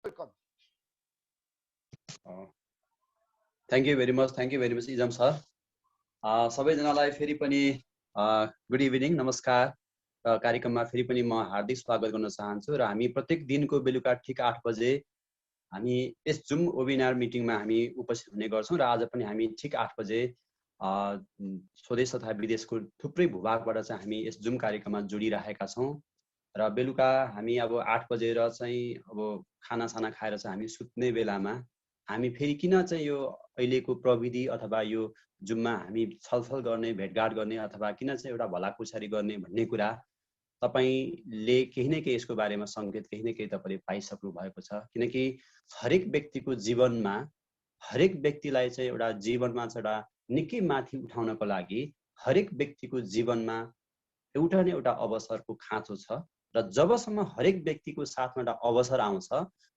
Welcome. Thank you very much is am sir. सबैजनालाई फेरि पनि गुड इभिनिङ, नमस्कार। कार्यक्रममा फेरि पनि म हार्दिक स्वागत गर्न चाहन्छु र हामी प्रत्येक दिनको बेलुका ठिक 8 बजे हामी यस जुम वेबिनार मिटिङमा हामी उपस्थित हुने गर्छौँ र आज पनि हामी ठिक 8 बजे स्वदेश तथा विदेशको थुप्रै भूभागबाट चाहिँ हामी यस जुम कार्यक्रममा जोडिरहेका छौँ र बेलुका हामी अब 8 बजेर चाहिँ अब खानासाना खाएर चाहिँ हामी सुत्ने बेलामा हामी फेरि किन चाहिँ यो अहिलेको प्रविधि अथवा यो जुममा हामी छलफल गर्ने, भेटघाट गर्ने अथवा किन चाहिँ एउटा भलाकुसारी गर्ने भन्ने कुरा तपाईले केही न केही यसको बारेमा संकेत केही न केही तपाईले पाइसक्नु भएको छ। किनकि हरेक व्यक्तिको जीवनमा हरेक व्यक्तिलाई चाहिँ एउटा जीवनमा चाहिँ एउटा निकै माथि उठाउनको लागि हरेक व्यक्तिको जीवनमा एउटा न एउटा अवसरको खाँचो छ र जबसम्म हरेक व्यक्तिको साथमा एउटा अवसर आउँछ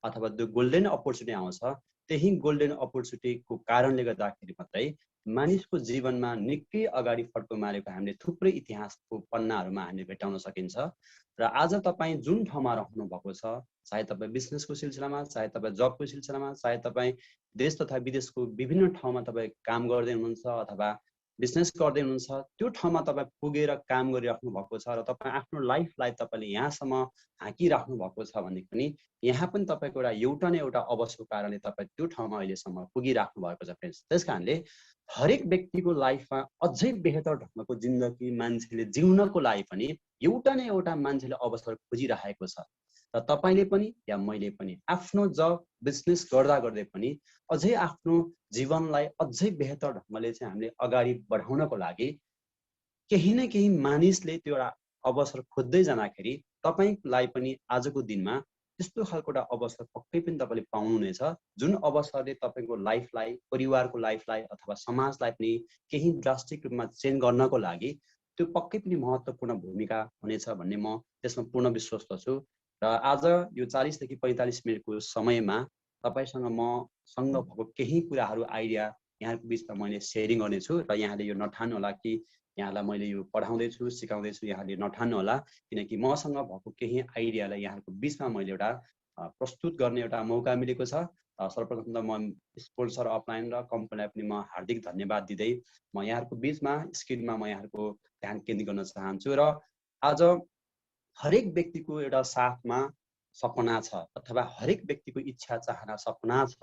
अथवा त्यो गोल्डन अपर्च्युनिटी आउँछ, त्यही गोल्डन अपर्च्युनिटीको कारणले गर्दाखेरि मात्रै मानिसको जीवनमा निकै अगाडि फड्को मारेको हामीले थुप्रै इतिहासको पन्नाहरूमा हामीले भेटाउन सकिन्छ। र आज तपाईँ जुन ठाउँमा रहनु भएको छ, चाहे तपाईँ बिजनेसको सिलसिलामा, चाहे तपाईँ जबको सिलसिलामा, चाहे तपाईँ देश तथा विदेशको विभिन्न ठाउँमा तपाईँ काम गर्दै हुनुहुन्छ अथवा बिजनेस गर्दै हुनुहुन्छ, त्यो ठाउँमा तपाईँ पुगेर काम गरिराख्नु भएको छ र तपाईँ आफ्नो लाइफलाई तपाईँले यहाँसम्म हाँकिराख्नु भएको छ भने पनि यहाँ पनि तपाईँको एउटा न एउटा अवसरको कारणले तपाईँ त्यो ठाउँमा अहिलेसम्म पुगिराख्नु भएको छ फ्रेन्ड्स। त्यस कारणले हरेक व्यक्तिको लाइफमा अझै बेहतर ढङ्गको जिन्दगी मान्छेले जिउनको लागि पनि एउटा न एउटा मान्छेले अवसर खोजिरहेको छ र तपाईँले पनि या मैले पनि आफ्नो जब बिजनेस गर्दा गर्दै पनि अझै आफ्नो जीवनलाई अझै बेहतर ढङ्गले चाहिँ हामीले अगाडि बढाउनको लागि केही न केही मानिसले त्यो एउटा अवसर खोज्दै जाँदाखेरि तपाईँलाई पनि आजको दिनमा त्यस्तो खालको एउटा अवसर पक्कै पनि तपाईँले पाउनुहुनेछ, जुन अवसरले तपाईँको लाइफलाई, परिवारको लाइफलाई अथवा समाजलाई पनि केही ड्रास्टिक रूपमा चेन्ज गर्नको लागि त्यो पक्कै पनि महत्त्वपूर्ण भूमिका हुनेछ भन्ने म त्यसमा पूर्ण विश्वस्त छु। र आज यो 40 देखि 45 मिनटको समयमा तपाईसँग मसँग भएको केही कुराहरू आइडिया यहाँको बिचमा मैले सेयरिङ गर्नेछु र यहाँले यो नठान्नु होला कि यहाँलाई मैले यो पढाउँदैछु, सिकाउँदैछु, यहाँले नठान्नु होला, किनकि मसँग भएको केही आइडियालाई यहाँको बिचमा मैले एउटा प्रस्तुत गर्ने एउटा मौका मिलेको छ। सर्वप्रथम त म स्पोन्सर अपलाइन र कम्पनीलाई पनि म हार्दिक धन्यवाद दिँदै म यहाँको बिचमा स्क्रिनमा म यहाँको ध्यान केन्द्रित गर्न चाहन्छु। र आज हरेक व्यक्तिको एउटा साथमा सपना छ अथवा हरेक व्यक्तिको इच्छा चाहना सपना छ,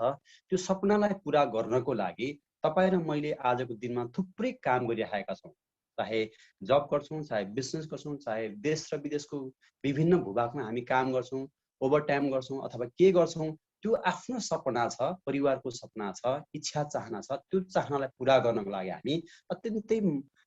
त्यो सपनालाई पुरा गर्नको लागि तपाईँ र मैले आजको दिनमा थुप्रै काम गरिरहेका छौँ। चाहे जब गर्छौँ, चाहे बिजनेस गर्छौँ, चाहे देश र विदेशको विभिन्न भूभागमा हामी काम गर्छौँ, ओभर टाइम गर्छौँ अथवा के गर्छौँ, त्यो आफ्नो सपना छ, परिवारको सपना छ, इच्छा चाहना छ, त्यो चाहनालाई पुरा गर्नको लागि हामी अत्यन्तै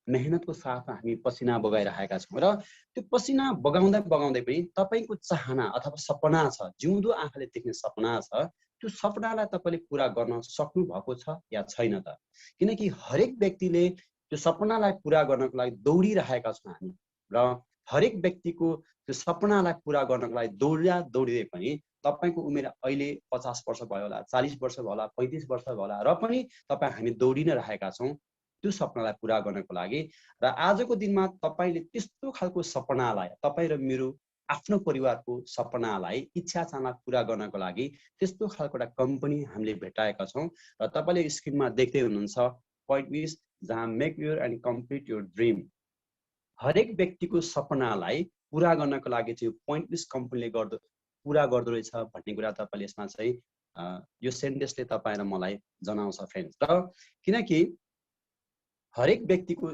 मेहनतको साथमा हामी पसिना बगाइरहेका छौँ। र त्यो पसिना बगाउँदै बगाउँदै पनि तपाईँको चाहना अथवा सपना छ, जिउँदो आँखाले देख्ने सपना छ, त्यो सपनालाई तपाईँले पुरा गर्न सक्नु भएको छ या छैन त? किनकि हरेक व्यक्तिले त्यो सपनालाई पुरा गर्नको लागि दौडिरहेका छौँ हामी र हरेक व्यक्तिको त्यो सपनालाई पुरा गर्नको लागि दौडिँदै पनि तपाईँको उमेर अहिले 50 वर्ष भयो होला, 40 वर्ष भयो होला, 35 वर्ष भयो होला, र पनि तपाईँ हामी दौडिन रहेका छौँ त्यो सपनालाई पुरा गर्नको लागि। र आजको दिनमा तपाईँले त्यस्तो खालको सपनालाई, तपाईँ र मेरो आफ्नो परिवारको सपनालाई, इच्छा चाहना पुरा गर्नको लागि त्यस्तो खालको एउटा कम्पनी हामीले भेटाएका छौँ र तपाईँले स्क्रिनमा देख्दै हुनुहुन्छ पोइन्ट विज, जहाँ make your and complete your dream. हरेक व्यक्तिको सपनालाई पुरा गर्नको लागि चाहिँ पोइन्ट विज कम्पनीले पुरा गर्दो रहेछ भन्ने कुरा तपाईँले यसमा चाहिँ यो सेन्टेन्सले तपाईँ र मलाई जनाउँछ फ्रेन्ड्स। र किनकि हरेक व्यक्तिको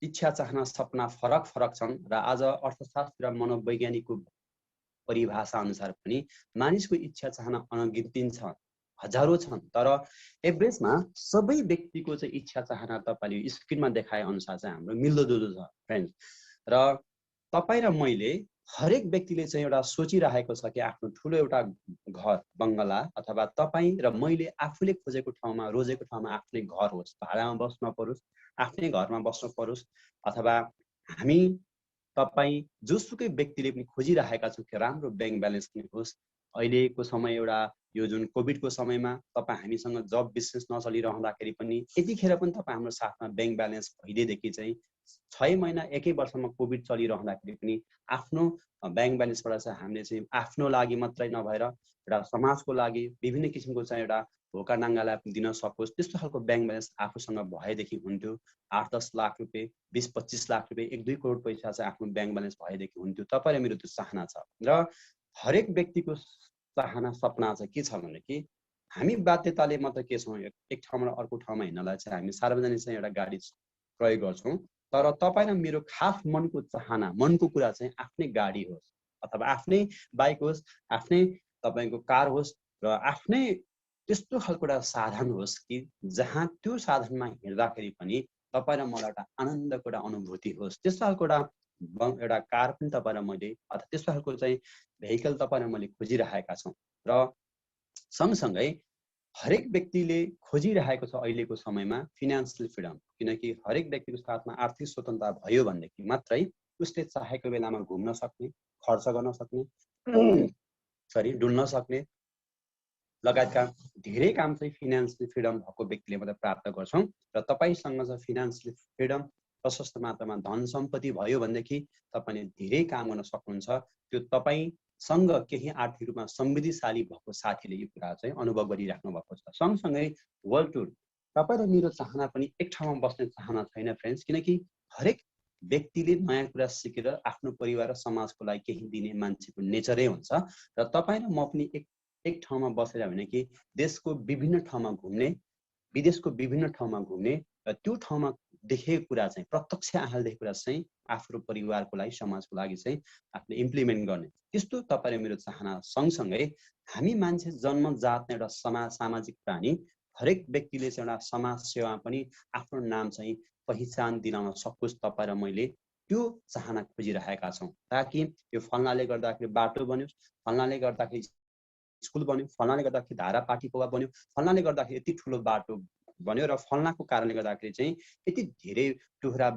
इच्छा चाहना सपना फरक फरक छन् र आज अर्थशास्त्र र मनोवैज्ञानिकको परिभाषा अनुसार पनि मानिसको इच्छा चाहना अनगिन्ती छ, हजारौं छन्, तर एभरेजमा सबै व्यक्तिको चाहिँ इच्छा चाहना तपाईँले स्क्रिनमा देखाए अनुसार चाहिँ हाम्रो मिल्दोजुल्दो छ फ्रेन्ड्स। र तपाईँ र मैले हरेक व्यक्तिले चाहिँ एउटा सोचिरहेको छ कि आफ्नो ठुलो एउटा घर, बङ्गला अथवा तपाईँ र मैले आफूले खोजेको ठाउँमा, रोजेको ठाउँमा आफ्नै घर होस्, भाडामा बस्न परोस्, आफ्नै घरमा बस्नु परोस्, अथवा हामी तपाईँ जोसुकै व्यक्तिले पनि खोजिरहेका छौँ कि राम्रो ब्याङ्क ब्यालेन्स पनि होस्। अहिलेको समय एउटा यो जुन कोभिडको समयमा तपाईँ हामीसँग जब बिजनेस नचलिरहँदाखेरि पनि यतिखेर पनि तपाईँ हाम्रो साथमा ब्याङ्क ब्यालेन्स भइदिएदेखि चाहिँ 6 महिना 1 वर्षमा कोभिड चलिरहँदाखेरि पनि आफ्नो ब्याङ्क ब्यालेन्सबाट चाहिँ हामीले चाहिँ आफ्नो लागि मात्रै नभएर एउटा समाजको लागि विभिन्न किसिमको चाहिँ एउटा भोका नाङ्गालाई दिन सकोस् त्यस्तो खालको ब्याङ्क ब्यालेन्स आफूसँग भएदेखि हुन्थ्यो। 8-10 लाख रुपियाँ 20-25 लाख रुपियाँ 1-2 करोड पैसा चाहिँ आफ्नो ब्याङ्क ब्यालेन्स भएदेखि हुन्थ्यो। तपाईँ र मेरो त्यो चाहना छ र हरेक व्यक्तिको चाहना सपना चाहिँ के छ भने कि हामी बाध्यताले मात्र के छौँ एक ठाउँबाट अर्को ठाउँमा हिँड्नलाई चाहिँ हामी सार्वजनिक चाहिँ एउटा गाडी प्रयोग गर्छौँ। तर तपाईँ र मेरो खास मनको चाहना मनको कुरा चाहिँ आफ्नै गाडी होस् अथवा आफ्नै बाइक होस् आफ्नै तपाईँको कार होस् र आफ्नै त्यस्तो खालको एउटा साधन होस् कि जहाँ त्यो साधनमा हिँड्दाखेरि पनि तपाईँ र मलाई एउटा आनन्दको एउटा अनुभूति होस्। त्यस्तो खालको एउटा कार पनि तपाईँ र मैले अथवा त्यस्तो खालको चाहिँ भेहिकल तपाईँ र मैले खोजिरहेका छौँ। र सँगसँगै हरेक व्यक्तिले खोजिरहेको छ अहिलेको समयमा फिनान्सियल फ्रिडम, किनकि हरेक व्यक्तिको साथमा आर्थिक स्वतन्त्रता भयो भनेदेखि मात्रै उसले चाहेको बेलामा घुम्न सक्ने, खर्च गर्न सक्ने, डुल्न सक्ने लगायतका धेरै काम चाहिँ फिनान्सियल फ्रिडम भएको व्यक्तिले मात्रै प्राप्त गर्छौँ। र तपाईँसँग चाहिँ फिनान्सियल फ्रिडम प्रशस्त मात्रामा धन सम्पत्ति भयो भनेदेखि तपाईँले धेरै काम गर्न सक्नुहुन्छ। त्यो तपाईँसँग केही आर्थिक रूपमा समृद्धिशाली भएको साथीले यो कुरा चाहिँ अनुभव गरिराख्नु भएको छ। सँगसँगै वर्ल्ड टुर तपाईँ र मेरो चाहना पनि एक ठाउँमा बस्ने चाहना छैन फ्रेन्ड्स, किनकि हरेक व्यक्तिले नयाँ कुरा सिकेर आफ्नो परिवार र समाजको लागि केही दिने मान्छेको नेचरै हुन्छ। र तपाईँ र म पनि एक ठाउँमा बसेर होइन कि देशको विभिन्न ठाउँमा घुम्ने, विदेशको विभिन्न ठाउँमा घुम्ने र त्यो ठाउँमा देखेको कुरा चाहिँ प्रत्यक्ष आँखाले देखेको कुरा चाहिँ आफ्नो परिवारको लागि समाजको लागि चाहिँ आफूले इम्प्लिमेन्ट गर्ने त्यस्तो तपाईँ र मेरो चाहना सँगसँगै हामी मान्छे जन्मजात एउटा सामाजिक प्राणी, हरेक व्यक्तिले चाहिँ एउटा समाज सेवा पनि आफ्नो नाम चाहिँ पहिचान दिलाउन सकोस्। तपाईँ र मैले त्यो चाहना खोजिरहेका छौँ ताकि यो फल्नाले गर्दाखेरि बाटो बन्योस्, फल्नाले गर्दाखेरि स्कुल बन्यो, फल्नाले गर्दाखेरि धारा पाठी पोवा बन्यो, फल्नाले गर्दाखेरि यति ठुलो बाटो बन्यो र फल्नाको कारणले गर्दाखेरि चाहिँ यति धेरै टुहुरा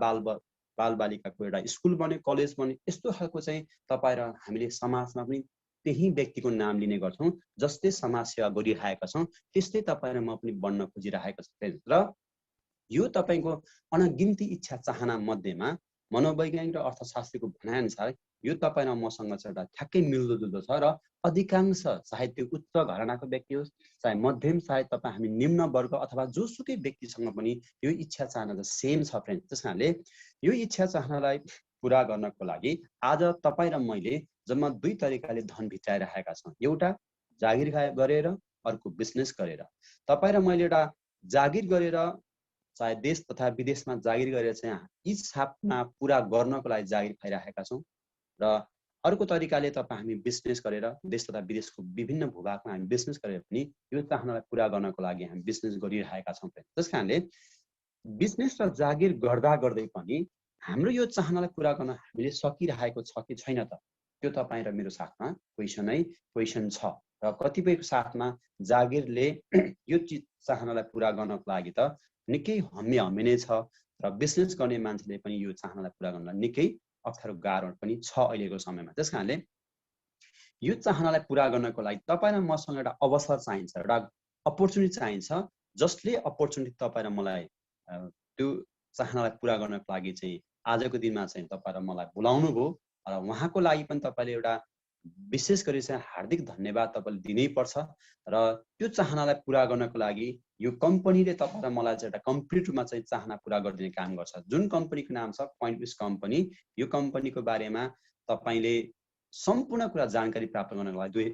बालबालिकाको एउटा स्कुल बन्यो, कलेज बन्यो। यस्तो खालको चाहिँ तपाईँ र हामीले समाजमा पनि त्यही व्यक्तिको नाम लिने गर्छौँ जसले समाज सेवा गरिरहेका छौँ। त्यस्तै तपाईँ र म पनि बन्न खोजिरहेको छ। र यो तपाईँको अनगिन्ती इच्छा चाहना मध्येमा मनोवैज्ञानिक र अर्थशास्त्रीको भनाइअनुसार यो तपाईँ र मसँग चाहिँ एउटा ठ्याक्कै मिल्दोजुल्दो छ। र अधिकांश चाहे त्यो उच्च घरानाको व्यक्ति होस्, चाहे मध्यम, चाहे तपाईँ हामी निम्न वर्ग अथवा जोसुकै व्यक्तिसँग पनि यो इच्छा चाहना चाहिँ सेम छ फ्रेन्ड। त्यस कारणले यो इच्छा चाहनालाई पुरा गर्नको लागि आज तपाईँ र मैले जम्मा 2 तरिकाले धन भित्राइरहेका छौँ। एउटा जागिर गरेर, अर्को बिजनेस गरेर। तपाईँ र मैले एउटा जागिर गरेर चाहे देश तथा विदेशमा जागिर गरेर चाहिँ यी सपना पुरा गर्नको लागि जागिर खाइरहेका छौँ। र अर्को तरिकाले तपाईँ हामी बिजनेस गरेर देश तथा विदेशको विभिन्न भूभागमा हामी बिजनेस गरेर पनि यो चाहनालाई पुरा गर्नको लागि हामी बिजनेस गरिरहेका छौँ। त्यस कारणले बिजनेस र जागिर गर्दा गर्दै पनि हाम्रो यो चाहनालाई पुरा गर्न हामीले सकिरहेको छ कि छैन त त्यो तपाईँ र मेरो साथमा क्वेसन छ। र कतिपयको साथमा जागिरले यो चाहनालाई पुरा गर्नको लागि त निकै हम्मे नै छ र बिजनेस गर्ने मान्छेले पनि यो चाहनालाई पुरा गर्न निकै अप्ठ्यारो गाह्रो पनि छ अहिलेको समयमा। त्यस कारणले यो चाहनालाई पुरा गर्नको लागि तपाईँ र मसँग एउटा अवसर चाहिन्छ, एउटा अपर्च्युनिटी चाहिन्छ, जसले अपर्च्युनिटी तपाईँ र मलाई त्यो चाहनालाई पुरा गर्नको लागि चाहिँ आजको दिनमा चाहिँ तपाईँ र मलाई बोलाउनु भयो। र उहाँको लागि पनि तपाईँले एउटा विशेष गरी चाहिँ हार्दिक धन्यवाद तपाईँले दिनै पर्छ। र त्यो चाहनालाई पुरा गर्नको लागि यो कम्पनीले तपाईँ र मलाई चाहिँ एउटा कम्प्लिट रूपमा चाहिँ चाहना पुरा गरिदिने काम गर्छ। जुन कम्पनीको नाम छ पोइन्टविस कम्पनी। यो कम्पनीको बारेमा तपाईँले सम्पूर्ण कुरा जानकारी प्राप्त गर्नको लागि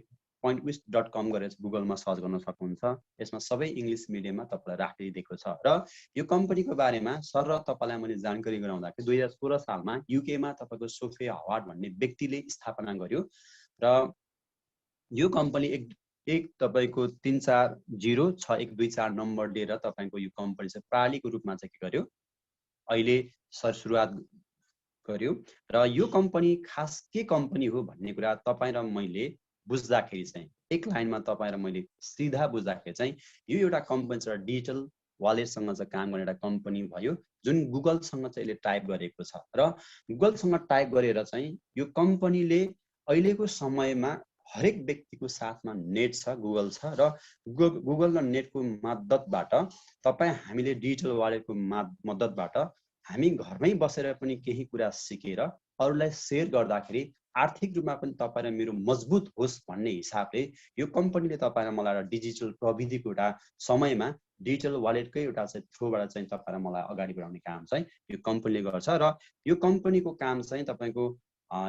pointwish.com गरेर गुगलमा सर्च गर्न सक्नुहुन्छ। यसमा सबै इङ्ग्लिस मिडियममा तपाईँलाई राखिदिएको छ। र यो कम्पनीको बारेमा सर तपाईँलाई मैले जानकारी गराउँदाखेरि 2016 सालमा युकेमा तपाईँको सोफिया हवार्ड भन्ने व्यक्तिले स्थापना गर्यो। र यो कम्पनी एक तपाईँको 3406124 नम्बर दिएर तपाईँको यो कम्पनी चाहिँ प्रणालीको रूपमा चाहिँ के गर्यो अहिले सुरुवात गर्यो। र यो कम्पनी खास के कम्पनी हो भन्ने कुरा तपाईँ र मैले बुझ्दाखेरि चाहिँ एक लाइनमा तपाईँ र मैले सिधा बुझ्दाखेरि चाहिँ यो एउटा कम्पनी चाहिँ डिजिटल वालेटसँग चाहिँ काम गर्ने एउटा कम्पनी भयो जुन गुगलसँग चाहिँ यसले टाइप गरेको छ। र गुगलसँग टाइप गरेर चाहिँ यो कम्पनीले अहिलेको समयमा हरेक व्यक्तिको साथमा नेट छ, गुगल छ। र गुगल र नेटको मद्दतबाट तपाईँ हामीले डिजिटल वालेटको मद्दतबाट हामी घरमै बसेर पनि केही कुरा सिकेर अरूलाई सेयर गर्दाखेरि आर्थिक रूपमा पनि तपाईँ र मेरो मजबुत होस् भन्ने हिसाबले यो कम्पनीले तपाईँ र मलाई एउटा डिजिटल प्रविधिको एउटा समयमा डिजिटल वालेटकै एउटा चाहिँ थ्रुबाट चाहिँ तपाईँ र मलाई अगाडि बढाउने काम चाहिँ यो कम्पनीले गर्छ। र यो कम्पनीको काम चाहिँ तपाईँको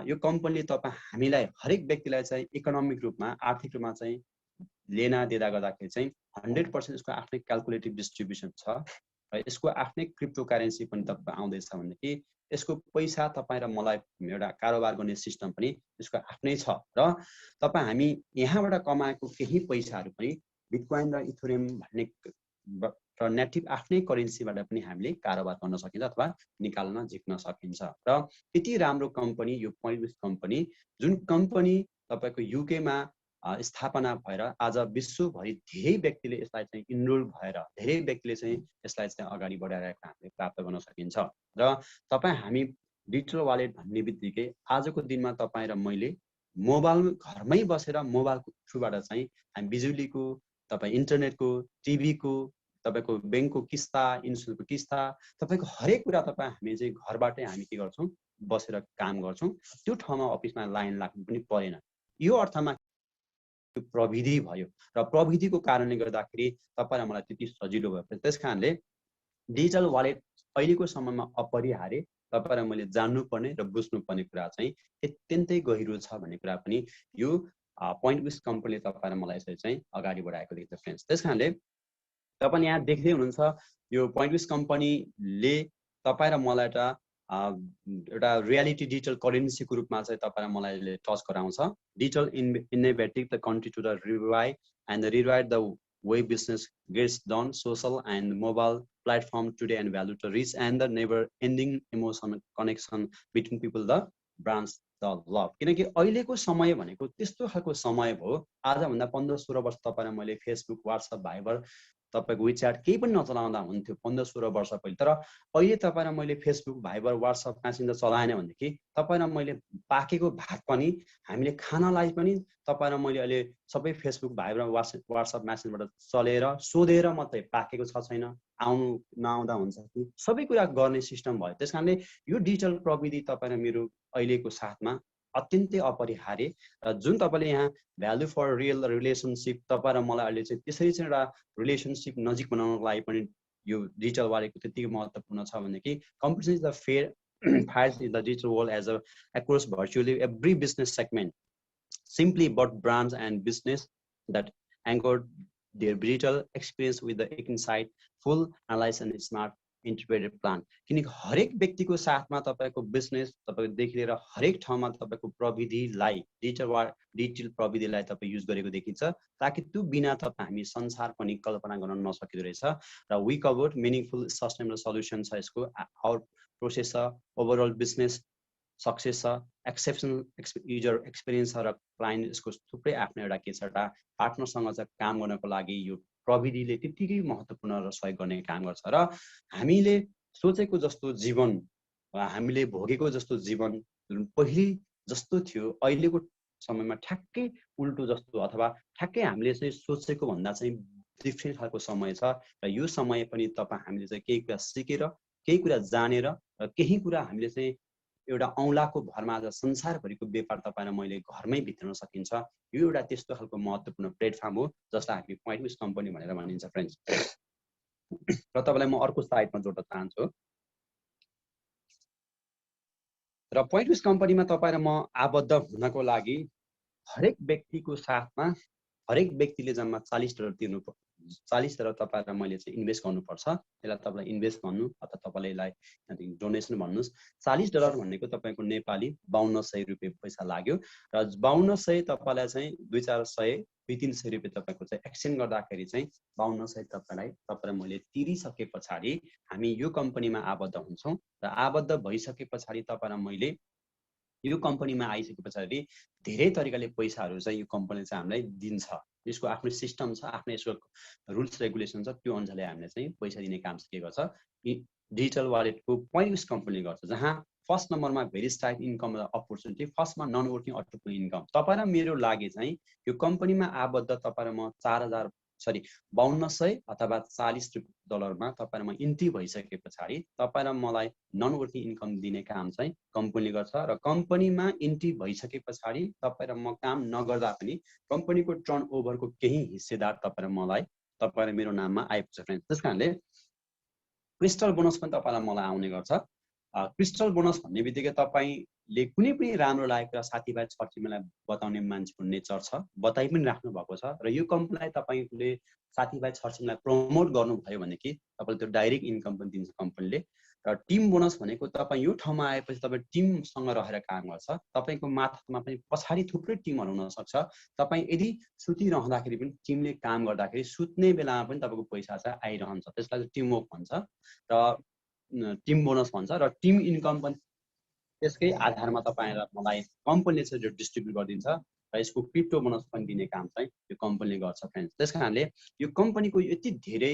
यो कम्पनीले हामीलाई हरेक व्यक्तिलाई चाहिँ इकोनोमिक रूपमा आर्थिक रूपमा चाहिँ लेना देना गर्दाखेरि चाहिँ 100% यसको आफ्नै क्यालकुलेटिभ डिस्ट्रिब्युसन छ र यसको आफ्नै क्रिप्टो करेन्सी पनि तपाईँ आउँदैछ भनेदेखि यसको पैसा तपाईँ र मलाई एउटा कारोबार गर्ने सिस्टम पनि यसको आफ्नै छ र हामी यहाँबाट कमाएको केही पैसाहरू पनि बिटकोइन र इथेरियम भन्ने र नेटिभ आफ्नै करेन्सीबाट पनि हामीले कारोबार गर्न सकिन्छ अथवा निकाल्न झिक्न सकिन्छ। र यति राम्रो कम्पनी यो पोइन्टविस कम्पनी, जुन कम्पनी तपाईँको युकेमा स्थापना भएर आज विश्वभरि धेरै व्यक्तिले यसलाई चाहिँ इनरोल भएर धेरै व्यक्तिले चाहिँ यसलाई चाहिँ अगाडि बढाइरहेको हामीले प्राप्त गर्न सकिन्छ। र हामी डिजिटल वालेट भन्ने बित्तिकै आजको दिनमा तपाईँ र मैले मोबाइल घरमै बसेर मोबाइलको थ्रुबाट चाहिँ हामी बिजुलीको, इन्टरनेटको, टिभीको, तपाईँको ब्याङ्कको किस्ता, इन्सुरेन्सको किस्ता, तपाईँको हरेक कुरा हामी चाहिँ घरबाटै हामी के गर्छौँ, बसेर काम गर्छौँ। त्यो ठाउँमा अफिसमा लाइन लाग्नु पनि परेन। यो अर्थमा प्रविधि भयो र प्रविधिको कारणले गर्दाखेरि तपाईँ र मलाई त्यति सजिलो भयो। त्यस कारणले डिजिटल वालेट अहिलेको समयमा अपरिहार्य तपाईँ र मैले जान्नुपर्ने र बुझ्नुपर्ने कुरा चाहिँ अत्यन्तै गहिरो छ भन्ने कुरा पनि यो पोइन्टविस कम्पनीले तपाईँ र मलाई यसरी चाहिँ अगाडि बढाएको देख्छ फ्रेन्ड्स। त्यस कारणले तपाईँ यहाँ देख्दै हुनुहुन्छ यो पोइन्टविस कम्पनीले तपाईँ र मलाई एउटा रियालिटी डिजिटल करेन्सीको रूपमा चाहिँ तपाईँ र मलाई टच गराउँछ। Digital innovative the country to the rewired and rewired the way business gets done, social and mobile platform today and value to reach and the never ending emotional connection between people, the brands, the love. किनकि अहिलेको समय भनेको त्यस्तो खालको समय भयो। आजभन्दा 15-16 वर्ष तपाईँ र मैले फेसबुक, व्हाट्सएप, भाइबर, तपाईँको विच्याट केही पनि नचलाउँदा हुन्थ्यो 15-16 वर्ष पहिले। तर अहिले तपाईँ र मैले फेसबुक, भाइबर, व्हाट्सएप म्यासेन्जर चलाएन भनेदेखि तपाईँ र मैले पाकेको भात पनि, हामीले खानालाई पनि तपाईँ र मैले अहिले सबै फेसबुक, भाइबर, व्हाट्सएप म्यासेन्जरबाट चलेर सोधेर मात्रै पाकेको छ छैन, आउनु नआउँदा हुन्छ कि, सबै कुरा गर्ने सिस्टम भयो। त्यस कारणले यो डिजिटल प्रविधि तपाईँ र मेरो अहिलेको साथमा अत्यन्तै अपरिहार्य र जुन तपाईँले यहाँ भ्यालु फर रियल रिलेसनसिप तपाईँ र मलाई अहिले चाहिँ त्यसरी चाहिँ एउटा रिलेसनसिप नजिक बनाउनको लागि पनि यो डिजिटल वालेटको त्यतिकै महत्त्वपूर्ण छ भनेदेखि competition is the fire in the digital world as across virtually every business segment simply but brands and business that anchored their digital experience with the insight, full analysis and smart integrated plan. किनकि हरेक व्यक्तिको साथमा तपाईको business तपाईदेखि लिएर हरेक ठाउँमा तपाईको प्रविधिलाई digital प्रविधिलाई तपाई युज गरेको देखिन्छ ताकि त्यो बिना हामी संसार पनि कल्पना गर्न नसकिदो रहेछ। र we covered meaningful sustainable solution छ यसको आवर प्रोसेस छ, ओभरअल बिजनेस सक्सेस छ, एक्सेप्सनल युजर एक्सपिरियन्स छ र क्लाइन्ट यसको थुप्रै आफ्नो एउटा के छ एउटा पार्टनरसँग चाहिँ काम गर्नको लागि यो प्रविधिले त्यतिकै महत्त्वपूर्ण र सहयोग गर्ने काम गर्छ। र हामीले सोचेको जस्तो जीवन, हामीले भोगेको जस्तो जीवन पहिले जस्तो थियो अहिलेको समयमा ठ्याक्कै उल्टो जस्तो अथवा ठ्याक्कै हामीले चाहिँ सोचेको भन्दा चाहिँ डिफ्रेन्ट खालको समय छ। र यो समय पनि हामीले चाहिँ केही कुरा सिकेर, केही कुरा जानेर र केही कुरा हामीले चाहिँ एउटा औँलाको भरमा आज संसारभरिको व्यापार तपाईँ र मैले घरमै भित्रन सकिन्छ। यो एउटा त्यस्तो खालको महत्त्वपूर्ण प्लेटफर्म हो जसलाई हामी पोइन्टविस कम्पनी भनेर भनिन्छ फ्रेन्ड्स। र तपाईँलाई म अर्को स्लाइडमा जोड्न चाहन्छु। र पोइन्टविस कम्पनीमा तपाईँ र म आबद्ध हुनको लागि हरेक व्यक्तिको साथमा हरेक व्यक्तिले जम्मा $40 तिर्नुपर्छ। $40 तपाईँ र मैले चाहिँ इन्भेस्ट गर्नुपर्छ। त्यसलाई तपाईँलाई इन्भेस्ट भन्नु अथवा तपाईँलाई डोनेसन भन्नुहोस्। $40 भनेको तपाईँको नेपाली 5200 रुपियाँ पैसा लाग्यो र 5200 तपाईँलाई चाहिँ 2-400 रुपियाँ तपाईँको चाहिँ एक्सचेन्ज गर्दाखेरि चाहिँ 5200 तपाईँ र मैले तिरिसके पछाडि हामी यो कम्पनीमा आबद्ध हुन्छौँ। र आबद्ध भइसके पछाडि तपाईँ र मैले यो कम्पनीमा आइसके पछाडि धेरै तरिकाले पैसाहरू चाहिँ यो कम्पनीले चाहिँ हामीलाई दिन्छ। यसको आफ्नो सिस्टम छ, आफ्नो यसको रुल्स रेगुलेसन छ, त्यो अनुसारले हामीले चाहिँ पैसा दिने काम के गर्छ डिजिटल वालेटको पोइन्टविस कम्पनीले गर्छ। जहाँ फर्स्ट नम्बरमा भेरिफाइड इन्कम र अपर्च्युनिटी, फर्स्टमा नन वर्किङ अटोपे इन्कम। तपाईँ र मेरो लागि चाहिँ यो कम्पनीमा आबद्ध तपाईँ र म 4000 सरी 5200 अथवा $40 तपाईँ म इन्ट्री भइसके पछाडि तपाईँ र मलाई नन वर्किङ इन्कम दिने काम चाहिँ कम्पनीले गर्छ र कम्पनीमा इन्ट्री भइसके पछाडि तपाईँ र म काम नगर्दा पनि कम्पनीको टर्नओभरको केही हिस्सेदार तपाईँ र मलाई तपाईँ र मेरो नाममा आइपुग्छ फ्रेन्ड्स। त्यस कारणले क्रिस्टल बोनस पनि तपाईँलाई मलाई आउने गर्छ। क्रिस्टल बोनस भन्ने बित्तिकै तपाईँले कुनै पनि राम्रो लागेको साथीभाइ छरछिमेकीलाई बताउने मान्छेको नेचर छ, बताइ पनि राख्नु भएको छ र यो कम्पनीलाई तपाईँले साथीभाइ छरछिमेकीलाई प्रमोट गर्नुभयो भने कि तपाईँले त्यो डाइरेक्ट इन्कम पनि दिन्छ कम्पनीले। र टिम बोनस भनेको तपाईँ यो ठाउँमा आएपछि तपाईँ टिमसँग रहेर काम गर्छ, तपाईँको माथामा पनि पछाडि थुप्रै टिमहरू हुनसक्छ। तपाईँ यदि सुतिरहँदाखेरि पनि टिमले काम गर्दाखेरि सुत्ने बेलामा पनि तपाईँको पैसा चाहिँ आइरहन्छ, त्यसलाई चाहिँ टिम वर्क भन्छ र टिम बोनस भन्छ र टिम इन्कम पनि त्यसकै आधारमा तपाईँलाई मलाई कम्पनीले चाहिँ जो डिस्ट्रिब्युट गरिदिन्छ र यसको क्रिप्टो बोनस पनि दिने काम चाहिँ यो कम्पनीले गर्छ फ्रेन्ड्स। त्यस कारणले यो कम्पनीको यति धेरै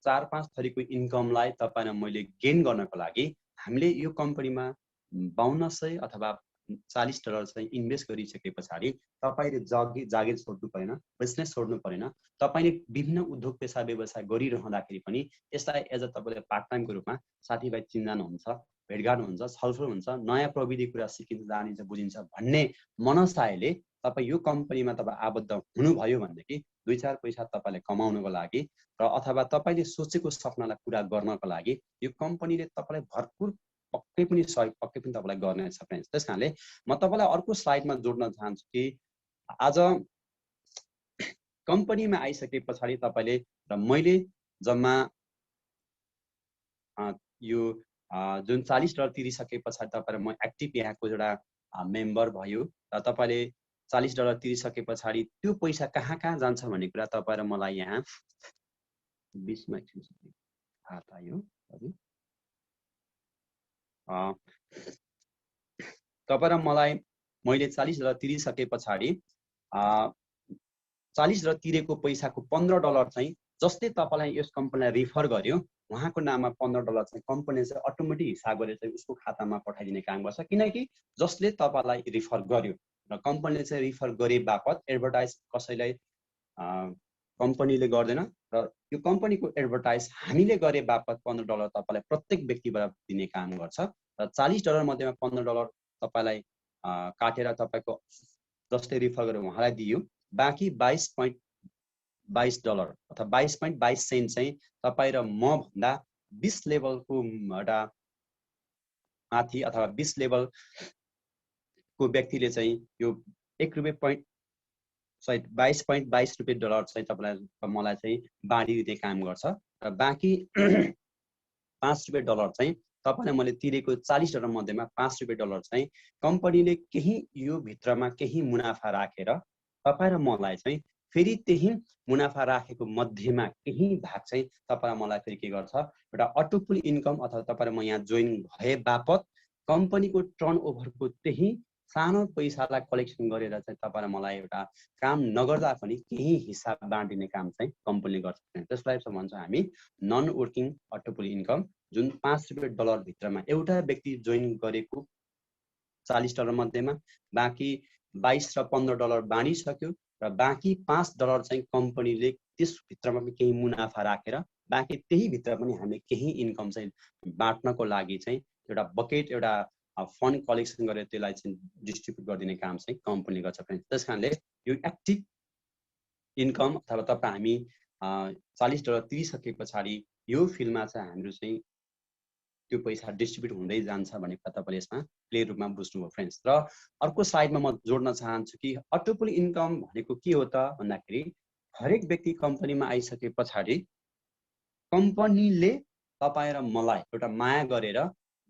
4-5 थरीको इन्कमलाई तपाईँ र मैले गेन गर्नको लागि हामीले यो कम्पनीमा 5200 अथवा $40 चाहिँ इन्भेस्ट गरिसके पछाडि तपाईँले जागिर छोड्नु परेन, बिजनेस छोड्नु परेन। तपाईँले विभिन्न उद्योग पेसा व्यवसाय गरिरहँदाखेरि पनि यसलाई एज अ तपाईँले पार्ट टाइमको रूपमा साथीभाइ चिन्जान हुन्छ, भेटघाट हुन्छ, छलफल हुन्छ, नयाँ प्रविधि कुरा सिकिन्छ, जानिन्छ, बुझिन्छ भन्ने मनसायले तपाईँ यो कम्पनीमा तपाईँ आबद्ध हुनुभयो भनेदेखि 2-4 पैसा तपाईँले कमाउनको लागि र अथवा तपाईँले सोचेको सपनालाई पुरा गर्नको लागि यो कम्पनीले तपाईँलाई भरपुर पक्कै पनि सहयोग पक्कै पनि तपाईँलाई गर्नेछ फ्रेन्ड्स। त्यस कारणले म तपाईँलाई अर्को स्लाइडमा जोड्न चाहन्छु कि आज कम्पनीमा आइसके पछाडि तपाईँले र मैले जम्मा यो जुन $40 तिरिसके पछाडि तपाईँ म एक्टिभ यहाँको एउटा मेम्बर भयो र तपाईँले $40 तिरिसके पछाडि त्यो पैसा कहाँ जान्छ भन्ने कुरा तपाईँ र मलाई यहाँ 20 मा एकछिन थाहा पायो। तपाईँ र मलाई मैले $40 तिरिसके पछाडि $40 तिरेको पैसाको $15 चाहिँ जसले तपाईँलाई यस कम्पनीलाई रिफर गर्यो उहाँको नाममा $15 चाहिँ कम्पनीले चाहिँ अटोमेटिक हिसाब गरेर चाहिँ उसको खातामा पठाइदिने काम गर्छ। किनकि जसले तपाईँलाई रिफर गर्यो र कम्पनीले चाहिँ रिफर गरे बापत एडभर्टाइज कसैलाई कम्पनीले गर्दैन र यो कम्पनीको एडभर्टाइज हामीले गरे बापत $15 तपाईँलाई प्रत्येक व्यक्तिबाट दिने काम गर्छ र $40 मध्येमा $15 तपाईँलाई काटेर तपाईँको जसले रिफर गर्यो उहाँलाई दियो। बाँकी $22.22 अथवा 22.22 सेन्ट चाहिँ तपाईँ र म भन्दा 20 लेभलको एउटा माथि अथवा 20 लेभलको व्यक्तिले चाहिँ यो $22.22 चाहिँ तपाईँलाई मलाई चाहिँ बाँडिदिने काम गर्छ र बाँकी $5 चाहिँ तपाईँलाई मैले तिरेको $40 मध्येमा $5 चाहिँ कम्पनीले केही यो भित्रमा केही मुनाफा राखेर तपाईँ र मलाई चाहिँ फेरि त्यही मुनाफा राखेको मध्येमा केही भाग चाहिँ तपाईँ र मलाई फेरि के गर्छ एउटा अटोपुल इन्कम अथवा तपाईँ र म यहाँ जोइन भए बापत कम्पनीको टर्नओभरको त्यही सानो पैसालाई कलेक्सन गरेर चाहिँ तपाईँ र मलाई एउटा काम नगर्दा पनि केही हिसाब बाँडिने काम चाहिँ कम्पनीले गर्छ। त्यसलाई चाहिँ भन्छ हामी नन वर्किङ अटोपुल इन्कम, जुन $5 भित्रमा एउटा व्यक्ति जोइन गरेको $40 मध्येमा बाँकी 22 र $15 बाँडिसक्यो र बाँकी $5 चाहिँ कम्पनीले त्यसभित्रमा पनि केही मुनाफा राखेर बाँकी त्यही भित्र पनि हामीले केही इन्कम चाहिँ बाँड्नको लागि चाहिँ एउटा बकेट एउटा फन्ड कलेक्सन गरेर त्यसलाई चाहिँ डिस्ट्रिब्युट गरिदिने काम चाहिँ कम्पनीले गर्छ फ्रेन्ड्स। त्यस कारणले यो एक्टिभ इन्कम अथवा तपाईँ हामी $40 तिरिसके पछाडि यो फिल्डमा चाहिँ हाम्रो चाहिँ त्यो पैसा डिस्ट्रिब्युट हुँदै जान्छ भन्ने कुरा तपाईँले यसमा क्लियर रूपमा बुझ्नुभयो फ्रेन्ड्स। र अर्को साइडमा म जोड्न चाहन्छु कि अटोपुल इन्कम भनेको के हो त भन्दाखेरि हरेक व्यक्ति कम्पनीमा आइसके पछाडि कम्पनीले तपाईँ र मलाई एउटा माया गरेर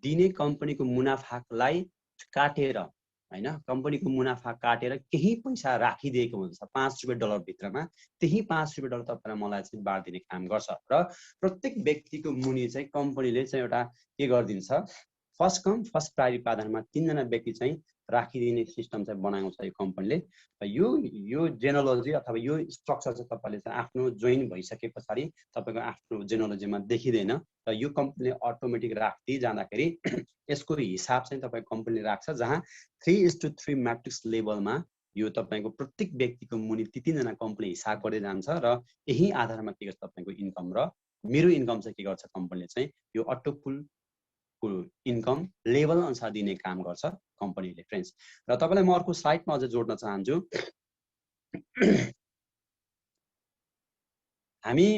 दिने कम्पनीको मुनाफालाई काटेर हैन कम्पनीको मुनाफा काटेर केही पैसा राखिदिएको हुन्छ $5 भित्रमा, त्यही $5 तपाईँ र मलाई चाहिँ बाँडिदिने काम गर्छ र प्रत्येक व्यक्तिको मुनि चाहिँ कम्पनीले चाहिँ एउटा के गरिदिन्छ फर्स्ट कम फर्स्ट प्रायोरिटी आधारमा 3 जना व्यक्ति चाहिँ राखिदिने सिस्टम चाहिँ बनाउँछ यो कम्पनीले। यो जेनोलोजी अथवा यो स्ट्रक्चर चाहिँ तपाईँले चाहिँ आफ्नो जोइन भइसके पछाडि तपाईँको आफ्नो जेनोलोजीमा देखिँदैन र यो कम्पनीले अटोमेटिक राख्दै जाँदाखेरि यसको हिसाब चाहिँ तपाईँ कम्पनीले राख्छ, जहाँ 3:3 म्याट्रिक्स लेभलमा यो तपाईको प्रत्येक व्यक्तिको मुनि तीनजना कम्पनी हिसाब गर्दै जान्छ र यही आधारमा के गर्छ तपाईको इन्कम र मेरो इन्कम चाहिँ के गर्छ कम्पनीले चाहिँ यो अटोफुलको इन्कम लेभल अनुसार दिने काम गर्छ कम्पनीले फ्रेन्ड्स। र तपाईलाई म अर्को स्लाइडमा अझ जोड्न चाहन्छु। हामी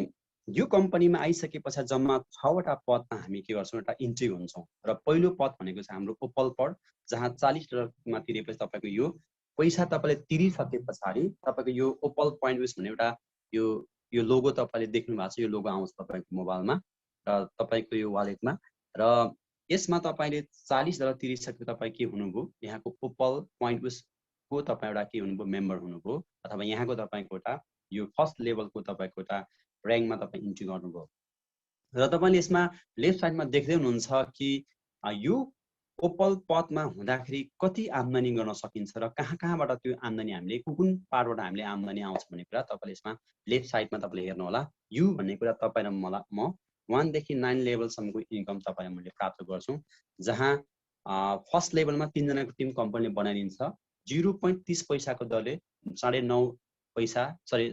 यो कम्पनीमा आइसके पछाडि जम्मा 6 वटा पदमा हामी के गर्छौं एउटा इन्ट्री हुन्छौं र पहिलो पद भनेको चाहिँ हाम्रो ओपल पद, जहाँ 40 डलरमा तिरेपछि तपाईको यो पैसा तपाईले तिरिसके पछाडि तपाईको यो ओपल पोइन्ट विस भन्ने एउटा यो लोगो तपाईले देख्नु भएको छ। यो लोगो आउँछ तपाईको मोबाइलमा र तपाईको यो वालेटमा र यसमा तपाईले 40 डलर तिरिसके तपाई के हुनुभयो, यहाँको ओपल पोइन्ट विस को तपाई एउटा के हुनुभयो, मेम्बर हुनुभयो अथवा यहाँको तपाईको एउटा यो फर्स्ट लेभलको तपाईको एउटा र्याङ्कमा तपाई इन्ट्री गर्नुभयो। र तपाईले यसमा लेफ्ट साइडमा देख्दै हुनुहुन्छ कि यो ओपल पदमा हुँदाखेरि कति आम्दानी गर्न सकिन्छ र कहाँबाट त्यो आम्दानी हामीले कुन पार्टबाट हामीले आम्दानी आउँछ भन्ने कुरा तपाईले यसमा लेफ्ट साइडमा तपाईले हेर्नु होला। यु भन्ने कुरा तपाई र मलाई म 1 देखि 9 लेभलसम्मको इन्कम तपाईलाई मैले प्राप्त गर्छु, जहाँ फर्स्ट लेभलमा 3 जनाको टिम कम्पनीले बनाइदिन्छ। 0.30 पैसाको दरले 9.5 पैसा सरी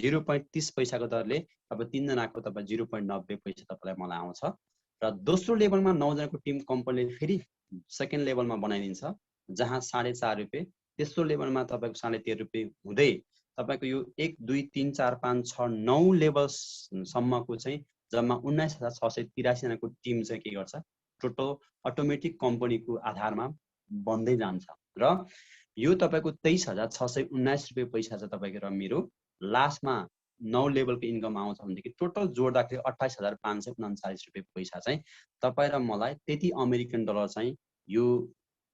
0.30 पैसाको दरले तपाईँ 3 जनाको तपाईँ 0.90 पैसा तपाईलाई मलाई आउँछ। र दोस्रो लेभलमा 9 जनाको टिम कम्पनीले फेरि सेकेन्ड लेभलमा बनाइदिन्छ, जहाँ 4.5 रुपैयाँ। तेस्रो लेभलमा तपाईको 13.5 रुपैयाँ हुँदै तपाईको यो 1 2 3 4 5 6 9 लेभलसम्मको चाहिँ जम्मा 19,683 जनाको टिम चाहिँ के गर्छ, टोटल अटोमेटिक कम्पनीको आधारमा बन्दै जान्छ। र यो तपाईको 23,619 रुपैयाँ पैसा चाहिँ तपाईको र मेरो लास्टमा 9 लेभलको इन्कम आउँछ भनेदेखि टोटल जोड्दाखेरि 28,539 रुपैयाँ पैसा चाहिँ तपाईँ र मलाई त्यति अमेरिकन डलर चाहिँ यो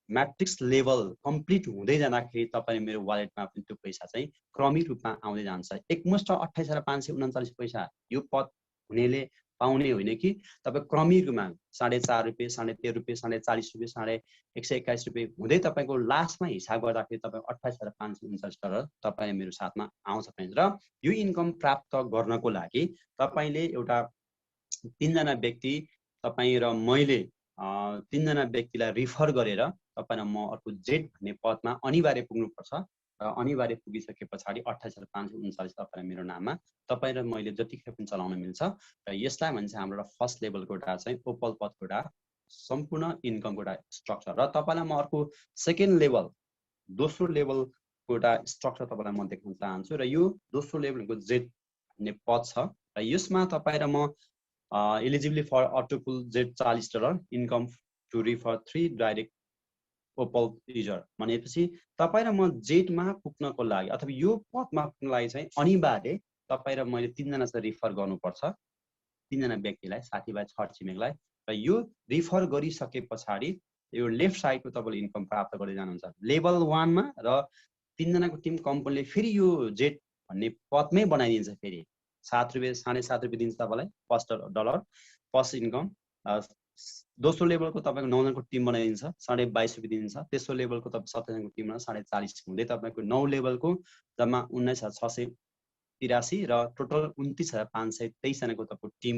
म्याट्रिक्स लेभल कम्प्लिट हुँदै जाँदाखेरि तपाईले मेरो वालेटमा पनि त्यो पैसा चाहिँ क्रमिक रूपमा आउँदै जान्छ। एकमुष्ट 28,539 पैसा यो पद हुनेले पाउने होइन कि तपाईँ क्रमिक रूपमा 4.5 रुपैयाँ 13.5 रुपैयाँ 40 रुपैयाँ 121 रुपैयाँ हुँदै तपाईको लास्टमा हिसाब गर्दाखेरि तपाईँ 28,539 डलर तपाईले मेरो साथमा आउँछ फ्रेन्ड्स। र यो इन्कम प्राप्त गर्नको लागि तपाईले एउटा 3 जना व्यक्ति तपाईँ र मैले 3 जना व्यक्तिलाई रिफर गरेर तपाईँ र म अर्को जेड भन्ने पदमा अनिवार्य पुग्नुपर्छ। र अनिवार्य पुगिसके पछाडि 28,539 तपाईलाई मेरो नाममा तपाईँ र मैले जतिखेर पनि चलाउन मिल्छ। र यसलाई भन्छ हाम्रो फर्स्ट लेभलको एउटा चाहिँ ओपल पदको एउटा सम्पूर्ण इन्कमको एउटा स्ट्रक्चर। र तपाईलाई म अर्को सेकेन्ड लेभल दोस्रो लेभलको एउटा स्ट्रक्चर तपाईलाई म देखाउन चाहन्छु। र यो दोस्रो लेभलको जेड भन्ने पद छ र यसमा तपाईँ र म eligible for auto pool jade 40 dollar income to refer 3 direct opal user भनेपछि तपाईँ र म जेडमा पुग्नको लागि अथवा यो पदमा पुग्नको लागि चाहिँ अनिवार्य तपाईँ र मैले 3 जना चाहिँ रिफर गर्नुपर्छ, 3 जना व्यक्तिलाई, साथीभाइ छरछिमेकलाई। र यो रिफर गरिसके पछाडि यो लेफ्ट साइडको तपाईले इन्कम प्राप्त गर्दै जानुहुन्छ लेभल 1 मा। र 3 जनाको टिम कम्पनीले फेरि यो जेड भन्ने पदमै बनाइदिन्छ, फेरि 7 रुपैयाँ 7.5 रुपैयाँ दिन्छ तपाईलाई फर्स्ट डलर फर्स्ट इन्कम। दोस्रो लेभलको तपाईको 9 जनाको टिम बनाइदिन्छ 22.5 रुपैयाँ दिन्छ। तेस्रो लेभलको तपाईँ 17 जनाको टिममा 40.5 हुँदै तपाईको 9 लेभलको जम्मा 19,683 र टोटल 29,523 जनाको तपाईको टिम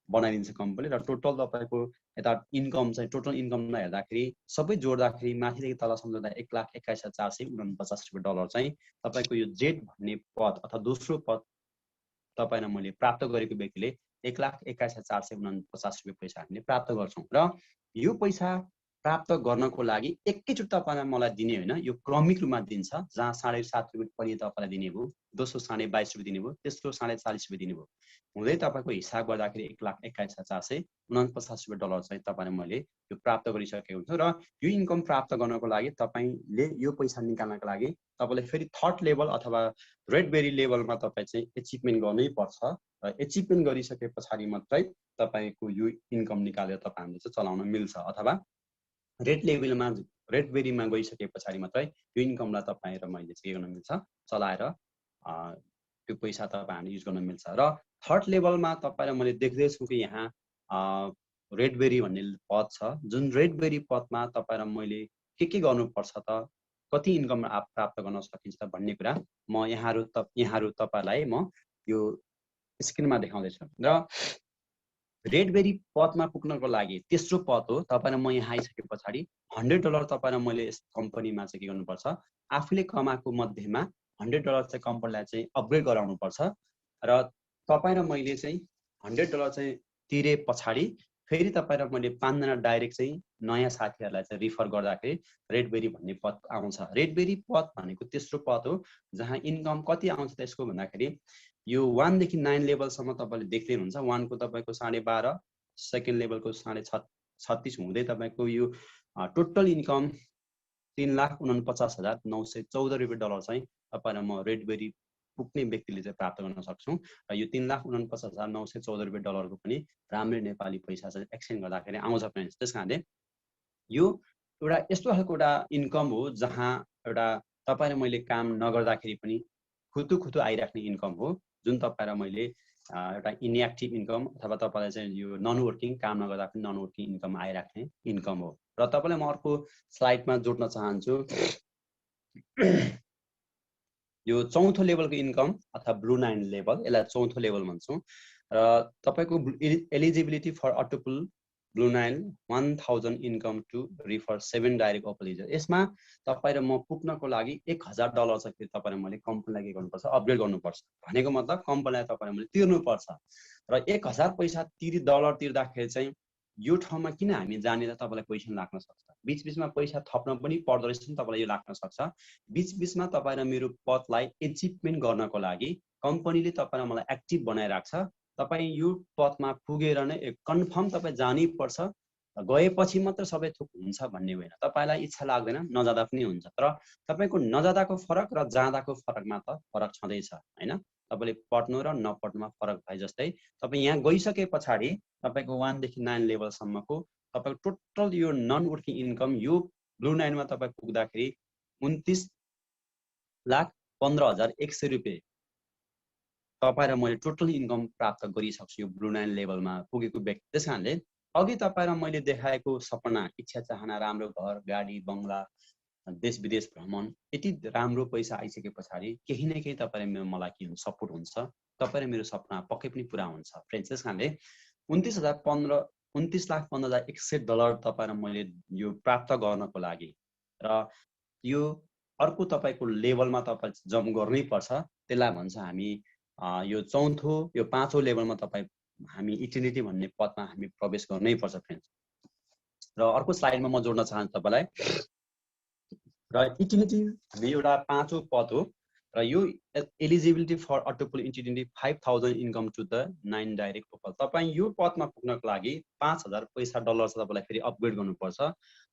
बनाइदिन्छ कम्पनीले। र टोटल तपाईको यता इन्कम चाहिँ टोटल इन्कमलाई हेर्दाखेरि सबै जोड्दाखेरि माथिदेखि तलसम्म जोड्दा 1,21,449 रुपैयाँ डलर चाहिँ तपाईको यो जेड भन्ने पद अथवा दोस्रो पद तपाईँ र मैले प्राप्त गरेको व्यक्तिले 1,21,449 रुपैयाँ पैसा हामीले प्राप्त गर्छौँ। र यो पैसा प्राप्त गर्नको लागि एकैचोटि तपाईलाई मलाई दिने होइन, यो क्रमिक रूपमा दिन्छ, जहाँ 7.5 रुपैयाँ पनि तपाईलाई दिने भयो, दोस्रो 22.5 रुपैयाँ दिने भयो, तेस्रो 40.5 रुपैयाँ दिने भयो हुँदै तपाईको हिसाब गर्दाखेरि 1,21,449 रुपैयाँ डलर चाहिँ तपाईले मैले यो प्राप्त गरिसकेको हुन्छु। र यो इन्कम प्राप्त गर्नको लागि तपाईले यो पैसा निकाल्नको लागि तपाईले फेरि थर्ड लेभल अथवा रेडबेरी लेभलमा तपाईँ चाहिँ एचिभमेन्ट गर्नै पर्छ। र एचिभमेन्ट गरिसके पछाडि मात्रै तपाईको यो इन्कम निकालेर तपाईँ हामीले चाहिँ चलाउन मिल्छ, अथवा रेडबेरीमा गइसके पछाडि मात्रै यो इन्कमलाई तपाईँ र मैले चाहिँ के गर्न मिल्छ, चलाएर त्यो पैसा तपाईँ हामीले युज गर्न मिल्छ। र थर्ड लेभलमा तपाईँ र मैले देख्दैछु कि यहाँ रेडबेरी भन्ने पद छ, जुन रेडबेरी पदमा तपाईँ र मैले के गर्नुपर्छ त, कति इन्कम प्राप्त गर्न सकिन्छ भन्ने कुरा म यहाँहरू तपाईलाई म यो स्क्रिनमा देखाउँदैछु। र रेडबेरी पदमा पुग्नको लागि तेस्रो पद हो, तपाईँ र म यहाँ आइसके पछाडि $100 तपाईँ र मैले यस कम्पनीमा चाहिँ के गर्नुपर्छ, आफूले कमाएको मध्येमा $100 चाहिँ कम्पनीलाई चाहिँ अपग्रेड गराउनुपर्छ र तपाईँ र मैले चाहिँ $100 चाहिँ तिरे पछाडि फेरि तपाईँ र मैले 5 जना डाइरेक्ट चाहिँ नयाँ साथीहरूलाई चाहिँ रिफर गर्दाखेरि रेडबेरी भन्ने पद आउँछ। रेडबेरी पद भनेको तेस्रो पद हो जहाँ इन्कम कति आउँछ त्यसको भन्दाखेरि यो 1 देखि 9 लेभलसम्म तपाईँले देख्दै हुनुहुन्छ। 1 को तपाईँको 12.5, सेकेन्ड लेभलको 36.5 हुँदै तपाईँको यो टोटल इन्कम $3,49,914 चाहिँ तपाईँ र म रेडबेरी पुग्ने व्यक्तिले चाहिँ प्राप्त गर्न सक्छौँ र यो $3,49,914 को पनि राम्रै नेपाली पैसा चाहिँ एक्सचेन्ज गर्दाखेरि आउँछ फ्रेन्ड्स। त्यस कारणले यो एउटा यस्तो खालको एउटा इन्कम हो जहाँ एउटा तपाईँ र मैले काम नगर्दाखेरि पनि खुतु आइराख्ने इन्कम हो, जुन तपाईँ र मैले एउटा इनएक्टिभ इन्कम अथवा तपाईँलाई चाहिँ यो नन वर्किङ काम नगर्दा पनि नन वर्किङ इन्कम आइराख्ने इन्कम हो। र तपाईँलाई म अर्को स्लाइडमा जोड्न चाहन्छु यो चौथो लेभलको इन्कम अथवा ब्लू 9 लेभल, यसलाई चौथो लेभल भन्छौँ। र तपाईँको eligibility for auto pool blue 9 1000 income to refer 7 direct opal user. यसमा तपाईँ र म पुग्नको लागि $1000 चाहिँ फेरि तपाईँ र मैले कम्पनीलाई के गर्नुपर्छ, अपग्रेड गर्नुपर्छ। भनेको मतलब कम्पनीलाई तपाईँ र मैले तिर्नुपर्छ र $1000 पैसा तिर्दाखेरि चाहिँ यो ठाउँमा किन हामी जानेर तपाईँलाई क्वेसन लाग्न सक्छ। बीचबीचमा पैसा थप्न पनि पर्दो रहेछ नि, तपाईँलाई यो लाग्न सक्छ। बीचबीचमा तपाईँ र मेरो पदलाई एचिभमेन्ट गर्नको लागि कम्पनीले तपाईँ र मलाई एक्टिभ बनाइराख्छ। तपाईँ यो पदमा पुगेर नै कन्फर्म तपाईँ जानै पर्छ, गएपछि मात्र सबै थोक हुन्छ भन्ने होइन। तपाईँलाई इच्छा लाग्दैन नजाँदा पनि हुन्छ, तर तपाईँको नजाँदाको फरक र जाँदाको फरकमा त फरक छँदैछ होइन। तपाईँले पढ्नु र नपढ्नुमा फरक भए जस्तै तपाईँ यहाँ गइसके पछाडि तपाईँको 1 देखि 9 लेभलसम्मको तपाईँको टोटल यो नन वर्किङ इन्कम यो ब्लू 9 मा तपाईँ पुग्दाखेरि $29,15,100 रुपियाँ तपाईँ र मैले टोटल इन्कम प्राप्त गरिसक्छु यो ब्लू 9 लेभलमा पुगेको व्यक्ति। त्यस कारणले अघि तपाईँ र मैले देखाएको सपना, इच्छा चाहना, राम्रो घर, गाडी, बङ्गला, देश विदेश भ्रमण, यति राम्रो पैसा आइसके पछाडि केही न केही तपाईँ र मलाई के हुन्छ, सपोर्ट हुन्छ। तपाईँ र मेरो सपना पक्कै पनि पुरा हुन्छ फ्रेन्ड्स। त्यस कारणले $29,15,100 तपाईँ र मैले यो प्राप्त गर्नको लागि र यो अर्को तपाईँको लेभलमा तपाईँ जम्प गर्नै पर्छ। त्यसलाई भन्छ हामी यो चौथो यो पाँचौँ लेभलमा तपाईँ हामी इटर्निटी भन्ने पदमा हामी प्रवेश गर्नै पर्छ फ्रेन्ड्स। र अर्को स्लाइडमा म जोड्न चाहन्छु तपाईँलाई। र इटर्निटी हामी एउटा पाँचौँ पद हो र यो eligibility for auto pool eternity 5000 income to the 9 direct opal. तपाईँ यो पदमा पुग्नको लागि $5000 पैसा तपाईँलाई फेरि अपग्रेड गर्नुपर्छ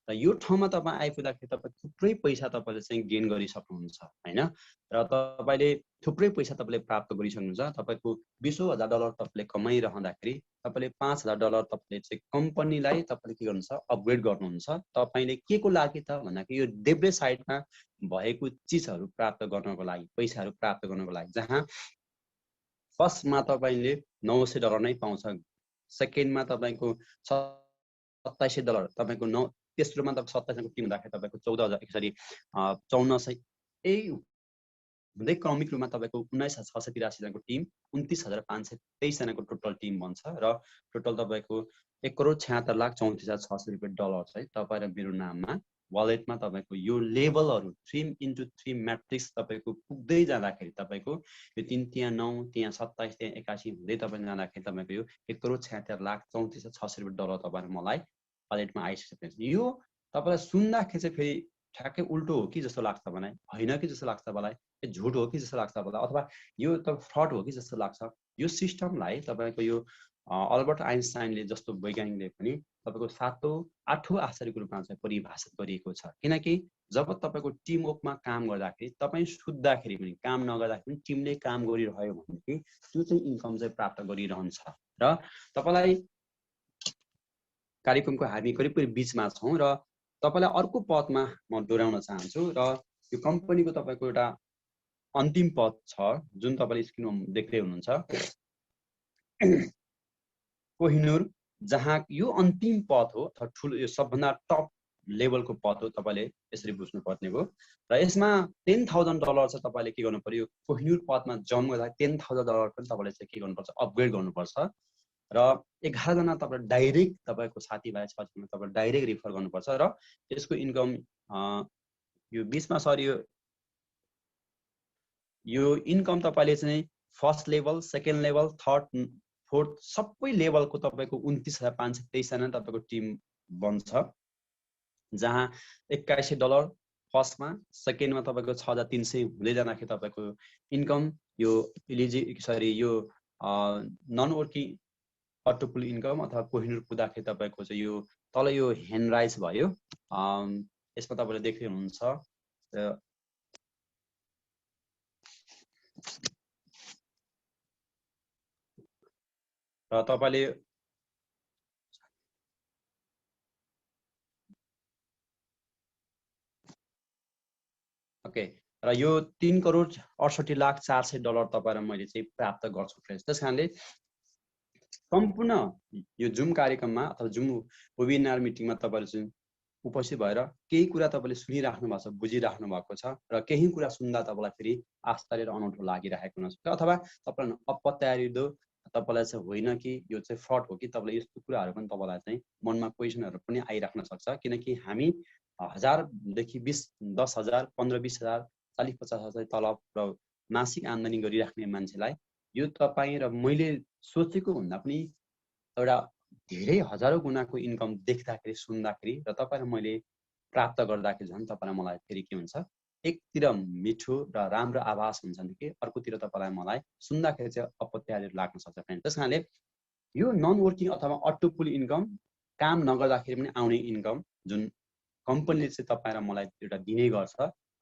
र यो ठाउँमा तपाईँ आइपुग्दाखेरि तपाईँ थुप्रै पैसा तपाईँले चाहिँ गेन गरिसक्नुहुन्छ होइन। र तपाईँले थुप्रै पैसा तपाईँले प्राप्त गरिसक्नुहुन्छ। तपाईँको $20,000 तपाईँले कमाइरहँदाखेरि तपाईँले $5000 तपाईँले चाहिँ कम्पनीलाई तपाईँले के गर्नुहुन्छ, अपग्रेड गर्नुहुन्छ। तपाईँले के को लागि त भन्दाखेरि यो देब्रे साइडमा भएको चिजहरू प्राप्त गर्नको लागि, पैसाहरू प्राप्त गर्नको लागि, जहाँ फर्स्टमा तपाईँले $900 नै पाउँछ, सेकेन्डमा तपाईँको $2700, तपाईँको तेस्रोमा तपाईँ 27 टिम हुँदाखेरि तपाईँको 14,000 यही हुँदै क्रमिक रूपमा तपाईँको 19,683 जनाको टिम 29,523 जनाको टोटल टिम बन्छ र टोटल तपाईँको $1,76,34,600 रुपियाँ चाहिँ तपाईँ र मेरो नाममा वालेटमा तपाईँको यो लेभलहरू 3x3 म्याट्रिक्स तपाईँको पुग्दै जाँदाखेरि तपाईँको यो 3 त्यहाँ 9 त्यहाँ 27 त्यहाँ 81 हुँदै तपाईँ जाँदाखेरि तपाईँको यो $1,76,34,600 रुपियाँ तपाईँ मलाई वालेटमा आइसकेको छ। यो तपाईँलाई सुन्दाखेरि चाहिँ फेरि ठ्याक्कै उल्टो हो कि जस्तो लाग्छ मलाई, होइन कि जस्तो लाग्छ मलाई, झुट हो कि जस्तो लाग्छ मलाई, अथवा यो त फ्रड हो कि जस्तो लाग्छ। यो सिस्टमलाई तपाईँको यो अल्बर्ट आइन्स्टाइनले जस्तो वैज्ञानिकले पनि तपाईँको 7औं 8औं आश्चर्यको रूपमा चाहिँ परिभाषित गरिएको छ। किनकि जब तपाईँको टिमवर्कमा काम गर्दाखेरि तपाईँ सुत्दाखेरि पनि काम नगर्दाखेरि पनि टिमले काम गरिरह्यो भनेदेखि त्यो चाहिँ इन्कम चाहिँ प्राप्त गरिरहन्छ। र तपाईँलाई कार्यक्रमको हामी करिब बिचमा छौँ र तपाईँलाई अर्को पदमा म डोर्याउन चाहन्छु र यो कम्पनीको तपाईँको एउटा अन्तिम पद छ जुन तपाईँले स्क्रिनमा देख्दै हुनुहुन्छ, कोहिनुर, जहाँ यो अन्तिम पद हो अथवा ठुलो यो सबभन्दा टप लेभलको पद हो। तपाईँले यसरी बुझ्नु पर्ने हो र यसमा $10,000 चाहिँ तपाईँले के गर्नु पर्यो, कोहिनुर पदमा जम्प गर्दा $10,000 पनि तपाईँले चाहिँ के गर्नुपर्छ, अपग्रेड गर्नुपर्छ र 11 जना तपाईँ डाइरेक्ट तपाईँको साथीभाइ छ तपाईँ डाइरेक्ट रिफर गर्नुपर्छ र यसको इन्कम यो बिचमा सर यो यो इन्कम तपाईले चाहिँ first level, second level, third, fourth सबै लेभलको तपाईको 29,523 जना तपाईको टिम बन्छ, जहाँ $2100 फर्स्टमा, सेकेन्डमा तपाईको 6,300 हुँदै जाँदाखेरि तपाईको इन्कम यो यो नन वर्किङ अटोपुल इन्कम अथवा कोहिनूर पुग्दाखेरि तपाईको चाहिँ यो तल यो ह्यान्ड राइज भयो। यसमा तपाईले देख्दै हुनुहुन्छ र तपाईले ओके र यो $3,68,04,00,000 तपाईँ र मैले चाहिँ प्राप्त गर्छु फ्रेन्ड्स। त्यस कारणले सम्पूर्ण यो जुम कार्यक्रममा अथवा जुम वेबिनार मिटिङमा तपाईहरु चाहिँ उपस्थित भएर केही कुरा तपाईले सुनिराख्नु भएको छ, बुझिराख्नु भएको छ र केही कुरा सुन्दा तपाईलाई फेरि आश्चर्य र अनौठो लागिरहेको हुन सक्छ, अथवा तपाईलाई अपत्यारिदो तपाईलाई चाहिँ होइन कि यो चाहिँ फ्रड हो कि, तपाईलाई यस्तो कुराहरू पनि तपाईलाई चाहिँ मनमा क्वेशनहरू पनि आइराख्न सक्छ। किनकि हामी 1000 देखि 20, 10,000, 15-20,000, 40-50,000 तलब र मासिक आम्दानी गरिराख्ने मान्छेलाई यो तपाईँ र मैले सोचेको भन्दा पनि एउटा धेरै हजारौं गुणाको इन्कम देख्दाखेरि, सुन्दाखेरि र तपाईँ र मैले प्राप्त गर्दाखेरि झन् तपाईलाई मलाई फेरि के हुन्छ, एकतिर मिठो र राम्रो आवाज हुन्छ कि अर्कोतिर तपाईलाई मलाई सुन्दाखेरि चाहिँ अपत्यारि लाग्न सक्छ फ्रेन्ड। त्यसकारणले यो नन वर्किङ अथवा अटोपुल इन्कम काम नगर्दाखेरि पनि आउने इन्कम जुन कम्पनीले चाहिँ तपाईँ र मलाई एउटा दिने गर्छ,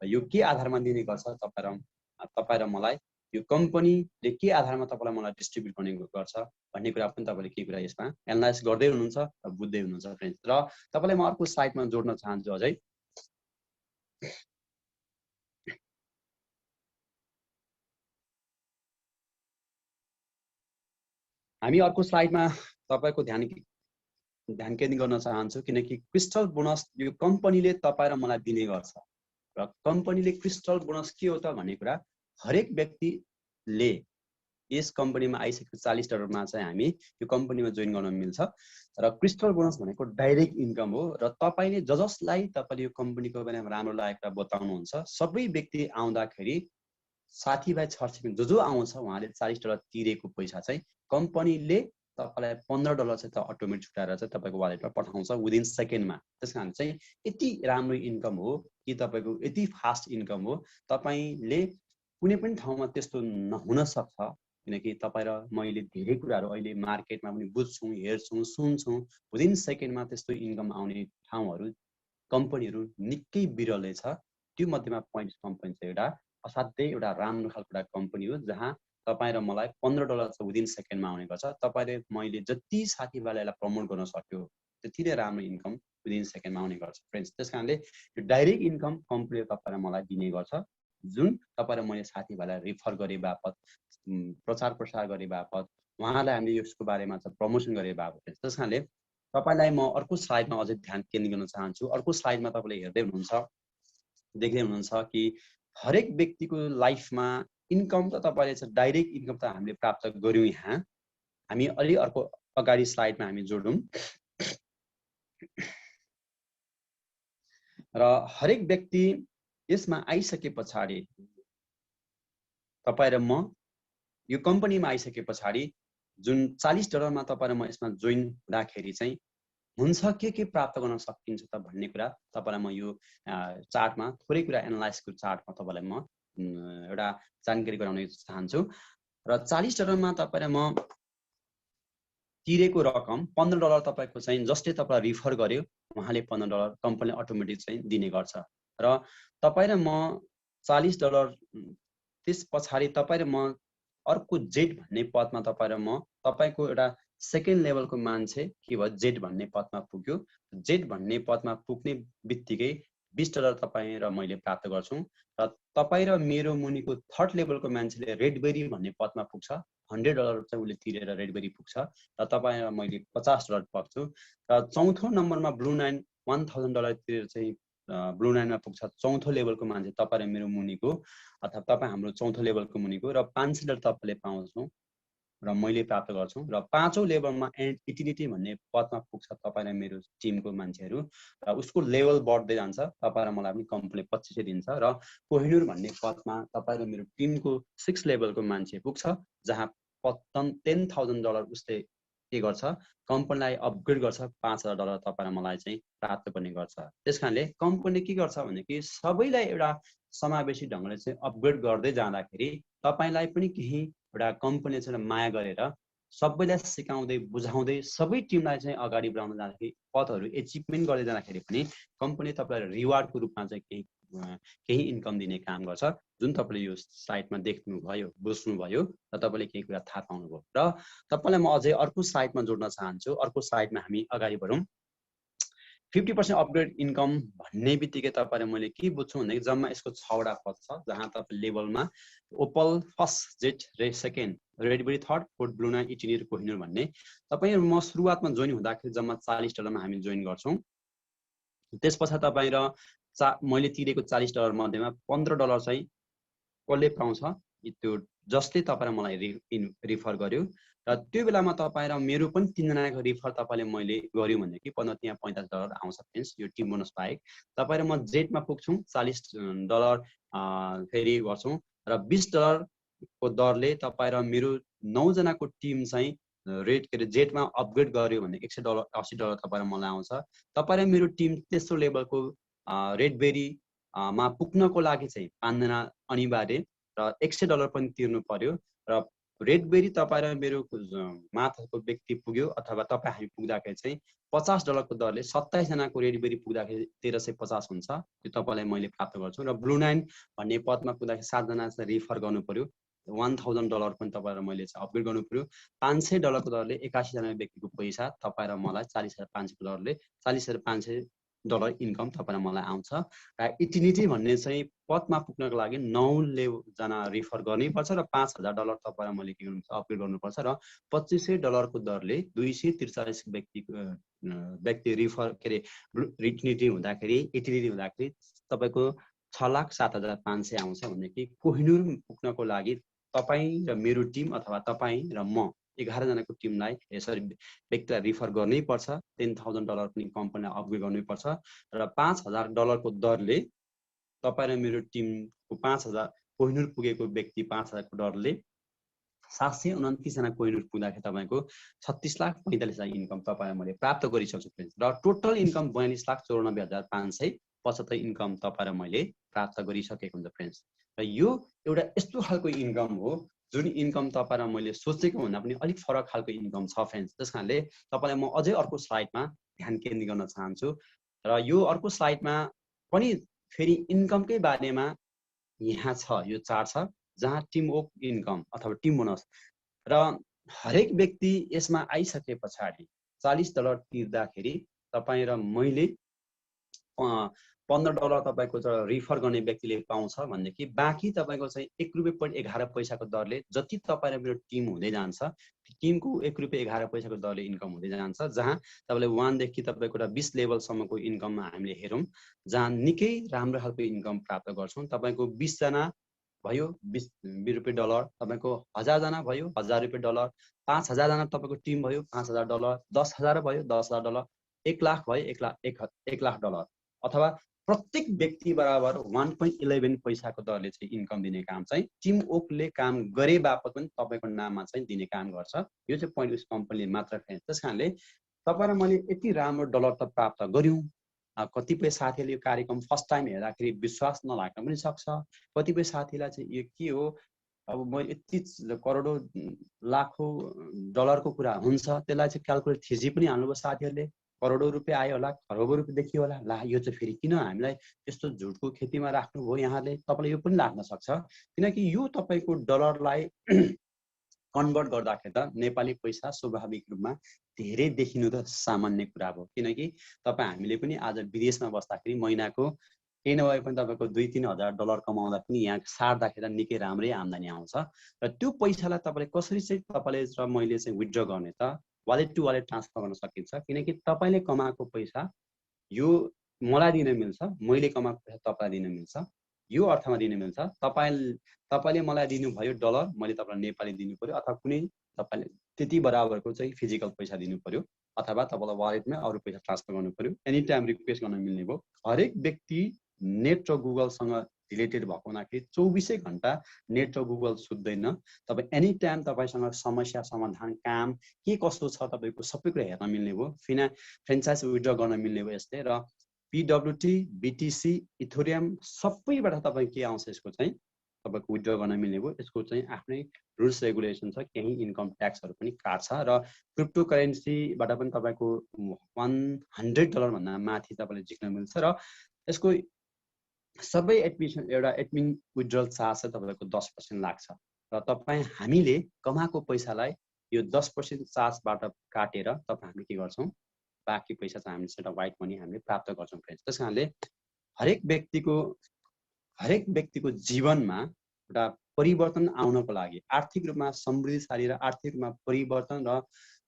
यो के आधारमा दिने गर्छ, तपाईँ र मलाई यो कम्पनीले के आधारमा तपाईलाई मलाई डिस्ट्रिब्युट गर्ने गर्छ भन्ने कुरा पनि तपाईले के कुरा यसमा एनालाइज गर्दै हुनुहुन्छ र बुझ्दै हुनुहुन्छ फ्रेन्ड्स। र तपाईलाई म अर्को स्लाइडमा जोड्न चाहन्छु अझै। हामी अर्को स्लाइडमा तपाईको ध्यान केन्द्रित गर्न चाहन्छु, किनकि क्रिस्टल बोनस यो कम्पनीले तपाईँ र मलाई दिने गर्छ र कम्पनीले क्रिस्टल बोनस के हो त भन्ने कुरा हरेक व्यक्तिले यस कम्पनीमा आइसकेको $40 चाहिँ हामी यो कम्पनीमा जोइन गर्न मिल्छ र क्रिस्टल बोनस भनेको डाइरेक्ट इन्कम हो र तपाईले जसलाई तपाईले यो कम्पनीको बारेमा राम्रो लागेको बताउनुहुन्छ, सबै व्यक्ति आउँदाखेरि साथीभाइ छरछिमेकी जो आउँछ उहाँले $40 तिरेको पैसा चाहिँ कम्पनीले तपाईलाई $15 चाहिँ त अटोमेटिक छुटाएर चाहिँ तपाईको वालेटमा पठाउँछ विदिन सेकेन्डमा। त्यसकारण चाहिँ यति राम्रो इन्कम हो कि तपाईको यति फास्ट इन्कम हो, तपाईले कुनै पनि ठाउँमा त्यस्तो नहुन सक्छ। किनकि तपाईँ र मैले धेरै कुराहरू अहिले मार्केटमा पनि बुझ्छौँ, हेर्छौँ, सुन्छौँ, विदिन सेकेन्डमा त्यस्तो इन्कम आउने ठाउँहरू कम्पनीहरू निकै बिरलै छ। त्यो मध्येमा पोइन्ट्स कम्पनी चाहिँ एउटा असाध्यै एउटा राम्रो खालको एउटा कम्पनी हो, जहाँ तपाईँ र मलाई $15 चाहिँ विदिन सेकेन्डमा आउने गर्छ। तपाईले मैले जति साथीभाइलाई प्रमोट गर्न सक्यो त्यति नै राम्रो इन्कम विदिन सेकेन्डमा आउने गर्छ फ्रेन्ड्स। त्यसकारणले यो डाइरेक्ट इन्कम कम्पनीले तपाईँ र मलाई दिने गर्छ, जुन तपाईँ र मैले साथीभाइलाई रिफर गरे बापत, प्रचार प्रसार गरे बापत, उहाँलाई हामीले यसको बारेमा चाहिँ प्रमोसन गरे बापत। त्यसकारणले तपाईलाई म अर्को स्लाइडमा अझै ध्यान केन्द्रित गर्न चाहन्छु। अर्को स्लाइडमा तपाईले हेर्दै हुनुहुन्छ, देख्दै हुनुहुन्छ कि हरेक व्यक्तिको लाइफमा इन्कम त तपाईले चाहिँ डाइरेक्ट इन्कम त हामीले प्राप्त गर्यौं। यहाँ हामी अलि अर्को अगाडि स्लाइडमा हामी जोडौँ र हरेक व्यक्ति यसमा आइसके पछाडि तपाईँ र म यो कम्पनीमा आइसके पछाडि जुन $40 मा तपाईँ र म यसमा जोइन हुँदाखेरि चाहिँ हुन्छ के प्राप्त गर्न सकिन्छ त भन्ने कुरा तपाईलाई म यो चार्टमा थोरै कुरा एनालाइजको चार्टमा तपाईलाई म एउटा जानकारी गराउन चाहन्छु। र $40 मा तपाईँ र म तिरेको रकम $15 तपाईको चाहिँ जसले तपाईलाई रिफर गर्यो उहाँले $15 कम्पनीले अटोमेटिक चाहिँ दिने गर्छ। र तपाईँ र म $40 त्यस पछाडि तपाईँ र म अर्को जेड भन्ने पदमा तपाईँ र म तपाईको एउटा सेकेन्ड लेभलको मान्छे के भयो, जेड भन्ने पदमा पुग्यो। जेड भन्ने पदमा पुग्ने बित्तिकै $20 तपाईँ र मैले प्राप्त गर्छौँ र तपाईँ र मेरो मुनिको थर्ड लेभलको मान्छेले रेडबेरी भन्ने पदमा पुग्छ। $100 चाहिँ उसले तिरेर रेडबेरी पुग्छ र तपाईँ र मैले $50 पाउँछु। र चौथो नम्बरमा ब्लू नाइन $1000 तिरेर चाहिँ ब्लू नाइनमा पुग्छ चौथो लेभलको मान्छे तपाईँ र मेरो मुनिको, अथवा तपाईँ हाम्रो चौथो लेभलको मुनिको, र $500 तपाईँले पाउँछौँ। र मैले प्राप्त गर्छु र 5औं लेभलमा इटिलिटी भन्ने पदमा पुग्छ तपाईँ र मेरो टिमको मान्छेहरू र उसको लेभल बढ्दै जान्छ। तपाईँ र मलाई पनि कम्पनीले 2500 दिन्छ र कोहिनुर भन्ने पदमा तपाईँ र मेरो टिमको 6 लेभलको मान्छे पुग्छ, जहाँ $10,000 उसले के गर्छ, कम्पनीलाई अपग्रेड गर्छ। $5,000 तपाईँ र मलाई चाहिँ प्राप्त गर्ने गर्छ। त्यसकारणले कम्पनीले के गर्छ भने कि सबैलाई एउटा समावेशी ढङ्गले चाहिँ अपग्रेड गर्दै जाँदाखेरि तपाईलाई पनि केही एउटा कम्पनीले चाहिँ माया गरेर सबैलाई सिकाउँदै बुझाउँदै सबै टिमलाई चाहिँ अगाडि बढाउन जाँदाखेरि पदहरू एचिभमेन्ट गर्दै जाँदाखेरि पनि कम्पनी तपाईँलाई रिवार्डको रूपमा चाहिँ केही इन्कम दिने काम गर्छ, जुन तपाईँले यो साइटमा देख्नुभयो, बुझ्नुभयो र तपाईँले केही कुरा थाहा पाउनुभयो। र तपाईँलाई म अझै अर्को साइटमा जोड्न चाहन्छु। अर्को साइटमा हामी अगाडि बढौँ। 50% अपग्रेड इन्कम भन्ने बित्तिकै तपाईँले मैले के बुझ्छु भन्दाखेरि जम्मा यसको 6वटा पद छ, जहाँ तपाईँ लेभलमा opal first, jet ray second, red berry third, fourth, blue night, eternity र कोहिनुर भन्ने तपाईँ म सुरुवातमा जोइन हुँदाखेरि जम्मा $40 मा हामी जोइन गर्छौँ। त्यस पछाडि तपाईँ र मैले तिरेको $40 मध्येमा $15 चाहिँ कसले पाउँछ, त्यो जसले तपाईँ मलाई रिफर गर्यो। र त्यो बेलामा तपाईँ र मेरो पनि 3 जनाको रिफर तपाईँले मैले गर्यो भने कि त्यहाँ $45 आउँछ फ्रेन्ड्स, यो टिम बोनस बाहेक। तपाईँ र म जेटमा पुग्छौँ, $40 फेरि गर्छौँ र $20 को दरले तपाईँ र मेरो 9 जनाको टिम चाहिँ जेटमा अपग्रेड गर्यो भने $100 $80 तपाईँ र मलाई आउँछ। तपाईँ र मेरो टिम तेस्रो लेभलको रेडबेरी मा पुग्नको लागि चाहिँ 5 जना अनिवार्य र $100 पनि तिर्नु पर्यो। र रेडबेरी तपाईँ र मेरो माथिको व्यक्ति पुग्यो अथवा तपाईँ हामी पुग्दाखेरि चाहिँ $50 को दरले 27 जनाको रेडबेरी पुग्दाखेरि 1350 हुन्छ, त्यो तपाईँलाई मैले प्राप्त गर्छु। र ब्लू नाइन भन्ने पदमा पुग्दाखेरि 7 जना चाहिँ रिफर गर्नु पर्यो, $1000 पनि तपाईँ र मैले चाहिँ अपग्रेड गर्नु पर्यो। $500 को दरले 81 जना व्यक्तिको पैसा तपाईँ र मलाई 40,500 को दरले $40,500 इन्कम तपाईँ र मलाई आउँछ। र इटिनिटी भन्ने चाहिँ पदमा पुग्नको लागि 9 जना रिफर गर्नैपर्छ र $5,000 तपाईँ र मैले के गर्नुपर्छ, अपग्रेड गर्नुपर्छ। र $2500 को दरले 243 व्यक्ति रिफर के अरे इटिनिटी हुँदाखेरि तपाईँको 6,07,500 आउँछ। भनेदेखि कोहिनुर पुग्नको लागि तपाईँ र मेरो टिम अथवा तपाईँ र म 11 जनाको टिमलाई व्यक्तिलाई रिफर गर्नै पर्छ। $10,000 पनि कम्पनीलाई अपग्रेड गर्नै पर्छ र $5,000 को दरले तपाईँ र मेरो टिमको 5,000 कोहिनुर पुगेको व्यक्ति 5,000 को दरले 729 जना कोहिनुर पुग्दाखेरि तपाईँको 36,45,000 इन्कम तपाईँ मैले प्राप्त गरिसक्छु फ्रेन्ड्स। र टोटल इन्कम 42,94,575 इन्कम तपाईँ र मैले प्राप्त गरिसकेको हुन्छ फ्रेन्ड्स। र यो एउटा यस्तो खालको इन्कम हो जुन इन्कम तपाईँ र मैले सोचेको भन्दा पनि अलिक फरक खालको इन्कम छ फ्रेन्ड्स। त्यस कारणले तपाईँलाई म अझै अर्को स्लाइडमा ध्यान केन्द्रित गर्न चाहन्छु। र यो अर्को स्लाइडमा पनि फेरि इन्कमकै बारेमा यहाँ छ, यो चार्ट छ, जहाँ टिम वर्क इन्कम अथवा टिम बोनस र हरेक व्यक्ति यसमा आइसके पछाडि $40 तिर्दाखेरि तपाईँ र मैले $15 तपाईँको रिफर गर्ने व्यक्तिले पाउँछ भनेदेखि बाँकी तपाईँको चाहिँ ₹1.11 को दरले जति तपाईँ र मेरो टिम हुँदै जान्छ, टिमको ₹1.11 को दरले इन्कम हुँदै जान्छ। जहाँ तपाईँले 1 देखि तपाईँको 20 लेभलसम्मको इन्कममा हामीले हेरौँ, जहाँ निकै राम्रो खालको इन्कम प्राप्त गर्छौँ। तपाईँको 20 जना भयो $20 तपाईँको 1000 जना भयो $1000, 5000 जना तपाईँको टिम भयो $5000, 10,000 भयो $10,000, 1 लाख भयो $1 लाख, अथवा प्रत्येक व्यक्ति बराबर 1.11 पैसाको दरले चाहिँ इन्कम दिने काम चाहिँ टिम वर्कले काम गरे बापत पनि तपाईँको नाममा चाहिँ दिने काम गर्छ। यो चाहिँ पोइन्ट उस कम्पनीले मात्र खान्छ। त्यस कारणले तपाईँ र मैले यति राम्रो डलर त प्राप्त गऱ्यौँ। कतिपय साथीहरूले यो कार्यक्रम फर्स्ट टाइम हेर्दाखेरि विश्वास नलाग्न पनि सक्छ। कतिपय साथीलाई चाहिँ यो के हो, अब म यति करोडौँ लाखौँ डलरको कुरा हुन्छ, त्यसलाई चाहिँ क्यालकुलेट थिची पनि हाल्नुभयो साथीहरूले। करोडौँ रुपियाँ आयो होला, खरबौँ रुपियाँ देखियो होला, ला यो चाहिँ फेरि किन हामीलाई त्यस्तो झुटको खेतीमा राख्नुभयो यहाँले, तपाईँलाई यो पनि लाग्न सक्छ। किनकि यो तपाईँको डलरलाई कन्भर्ट गर्दाखेरि त नेपाली पैसा स्वाभाविक रूपमा धेरै देखिनु त सामान्य कुरा हो। किनकि तपाईँ हामीले पनि आज विदेशमा बस्दाखेरि महिनाको केही नभए पनि तपाईँको $2-3 हजार कमाउँदा पनि यहाँ सार्दाखेरि निकै राम्रै आम्दानी आउँछ। र त्यो पैसालाई तपाईँले कसरी चाहिँ तपाईँले र मैले चाहिँ विथड्र गर्ने त वालेट टु वालेट ट्रान्सफर गर्न सकिन्छ। किनकि तपाईँले कमाएको पैसा यो मलाई दिन मिल्छ, मैले कमाएको पैसा तपाईँलाई दिन मिल्छ। यो अर्थमा दिनु मिल्छ, तपाईले मलाई दिनुभयो डलर, मैले तपाईँलाई नेपाली दिनु पर्यो, अथवा कुनै तपाईँले त्यति बराबरको चाहिँ फिजिकल पैसा दिनु पर्यो, अथवा तपाईँलाई वालेटमै अरू पैसा ट्रान्सफर गर्नु पर्यो, एनी टाइम रिक्वेस्ट गर्न मिल्ने भयो। हरेक व्यक्ति नेट र गुगलसँग रिलेटेड भएको हुनाले 24 घण्टा नेट र गुगल सुत्दैन। तपाईँ एनी टाइम तपाईँसँग समस्या समाधान काम के कस्तो छ तपाईँको सबै कुरा हेर्न मिल्ने भयो। फ्रेन्चाइज विथड्र गर्न मिल्ने भयो यसले। र PWT, BTC, इथोरियम सबैबाट तपाईँ के आउँछ यसको चाहिँ तपाईँको विथड्र गर्न मिल्ने भयो। यसको चाहिँ आफ्नै रुल्स रेगुलेसन छ, केही इन्कम ट्याक्सहरू पनि काट्छ। र क्रिप्टो करेन्सीबाट पनि तपाईँको $100 भन्दा माथि तपाईँले झिक्न मिल्छ। र यसको सबै एडमिन विथड्रल चार्ज चाहिँ तपाईँको 10% लाग्छ। र तपाईँ हामीले कमाएको पैसालाई यो 10% चार्जबाट काटेर तपाईँ हामी के गर्छौँ, बाँकी पैसा चाहिँ हामीले एउटा व्हाइट मनी हामीले प्राप्त गर्छौँ फ्रेन्ड्स। त्यस कारणले हरेक व्यक्तिको जीवनमा एउटा परिवर्तन आउनको लागि आर्थिक रूपमा समृद्धशाली र आर्थिक रूपमा परिवर्तन र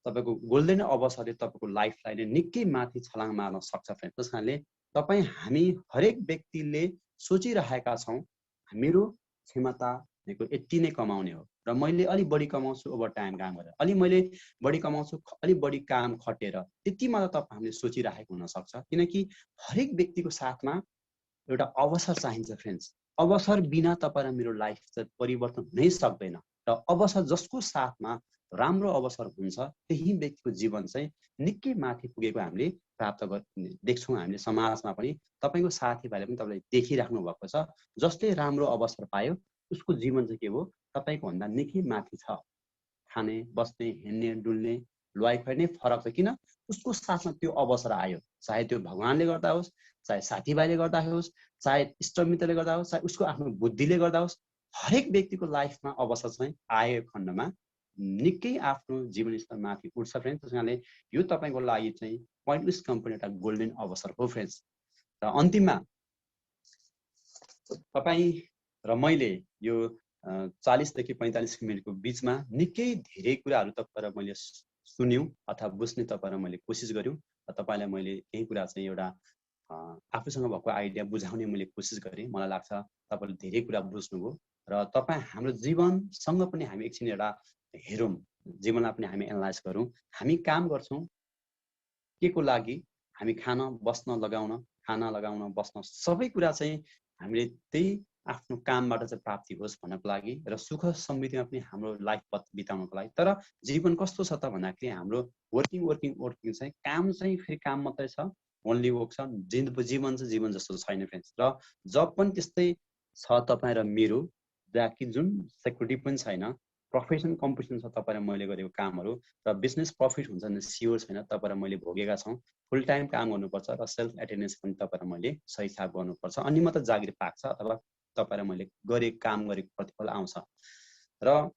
तपाईँको गोल्डन अवसरले तपाईँको लाइफलाई नै निकै माथि छलाङ मार्न सक्छ फ्रेन्ड्स। त्यस कारणले तपाईँ हामी हरेक व्यक्तिले सोचिरहेका छौँ मेरो क्षमता यति नै कमाउने हो र मैले अलि बढी कमाउँछु ओभर टाइम काम गरेर, अलि मैले बढी कमाउँछु अलि बढी काम खटेर, त्यति मात्र तपाईँ हामीले सोचिरहेको हुनसक्छ। किनकि हरेक व्यक्तिको साथमा एउटा अवसर चाहिन्छ फ्रेन्ड्स। अवसर बिना तपाईँ र मेरो लाइफ चाहिँ परिवर्तन हुनै सक्दैन। र अवसर जसको साथमा राम्रो अवसर हुन्छ त्यही व्यक्तिको जीवन चाहिँ निकै माथि पुगेको हामीले प्राप्त देख्छौँ। हामीले समाजमा पनि तपाईँको साथीभाइले पनि तपाईँले देखिराख्नु भएको छ, जसले राम्रो अवसर पायो उसको जीवन चाहिँ के हो, तपाईँको भन्दा निकै माथि छ। खाने बस्ने हिँड्ने डुल्ने लुवाई खुवाई नै फरक छ, किन उसको साथमा त्यो अवसर आयो। चाहे त्यो भगवानले गर्दा होस्, चाहे साथीभाइले गर्दा होस्, चाहे इष्टमित्रले गर्दा होस्, चाहे उसको आफ्नो बुद्धिले गर्दा होस्, हरेक व्यक्तिको लाइफमा अवसर चाहिँ आएको खण्डमा निकै आफ्नो जीवनस्तर माथि उठ्छ फ्रेन्ड्स। त्यस कारणले यो तपाईँको लागि चाहिँ पोइन्टलेस कम्पनी एउटा गोल्डन अवसर हो फ्रेन्ड्स। र अन्तिममा तपाईँ र मैले यो 40 देखि 45 मिनटको बिचमा निकै धेरै कुराहरू तपाईँ मैले सुन्यौँ अथवा बुझ्ने तपाईँ मैले कोसिस गर्यौँ। र तपाईँलाई मैले केही कुरा चाहिँ एउटा आफूसँग भएको आइडिया बुझाउने मैले कोसिस गरेँ। मलाई लाग्छ तपाईँले धेरै कुरा बुझ्नुभयो र तपाईँ हाम्रो जीवनसँग पनि हामी एकछिन एउटा हेरौँ, जीवनलाई पनि हामी एनालाइज गरौँ। हामी काम गर्छौँ के को लागि, हामी खान बस्न लगाउन बस्न सबै कुरा चाहिँ हामीले त्यही आफ्नो कामबाट चाहिँ प्राप्ति होस् भन्नको लागि र सुख समृद्धिमा पनि हाम्रो लाइफ बिताउनको लागि। तर जीवन कस्तो छ त भन्दाखेरि हाम्रो वर्किङ चाहिँ काम चाहिँ फेरि काम मात्रै छ, ओन्ली वर्क छ। जीवन चाहिँ जीवन जस्तो छैन फ्रेन्ड्स। र जब पनि त्यस्तै छ तपाईँ र मेरो, जहाँ जुन सेक्युरिटी पनि छैन, प्रोफेसन कम्पिटिसन छ तपाईँ र मैले गरेको कामहरू, र बिजनेस प्रफिट हुन्छ भने स्योर छैन। तपाईँ र मैले भोगेका छौँ, फुल टाइम काम गर्नुपर्छ र सेल्फ एटेन्डेन्स पनि तपाईँ र मैले सही साथ गर्नुपर्छ, अनि मात्र जागिर पाक्छ अथवा तपाईँ र मैले काम गरेको प्रतिफल आउँछ। र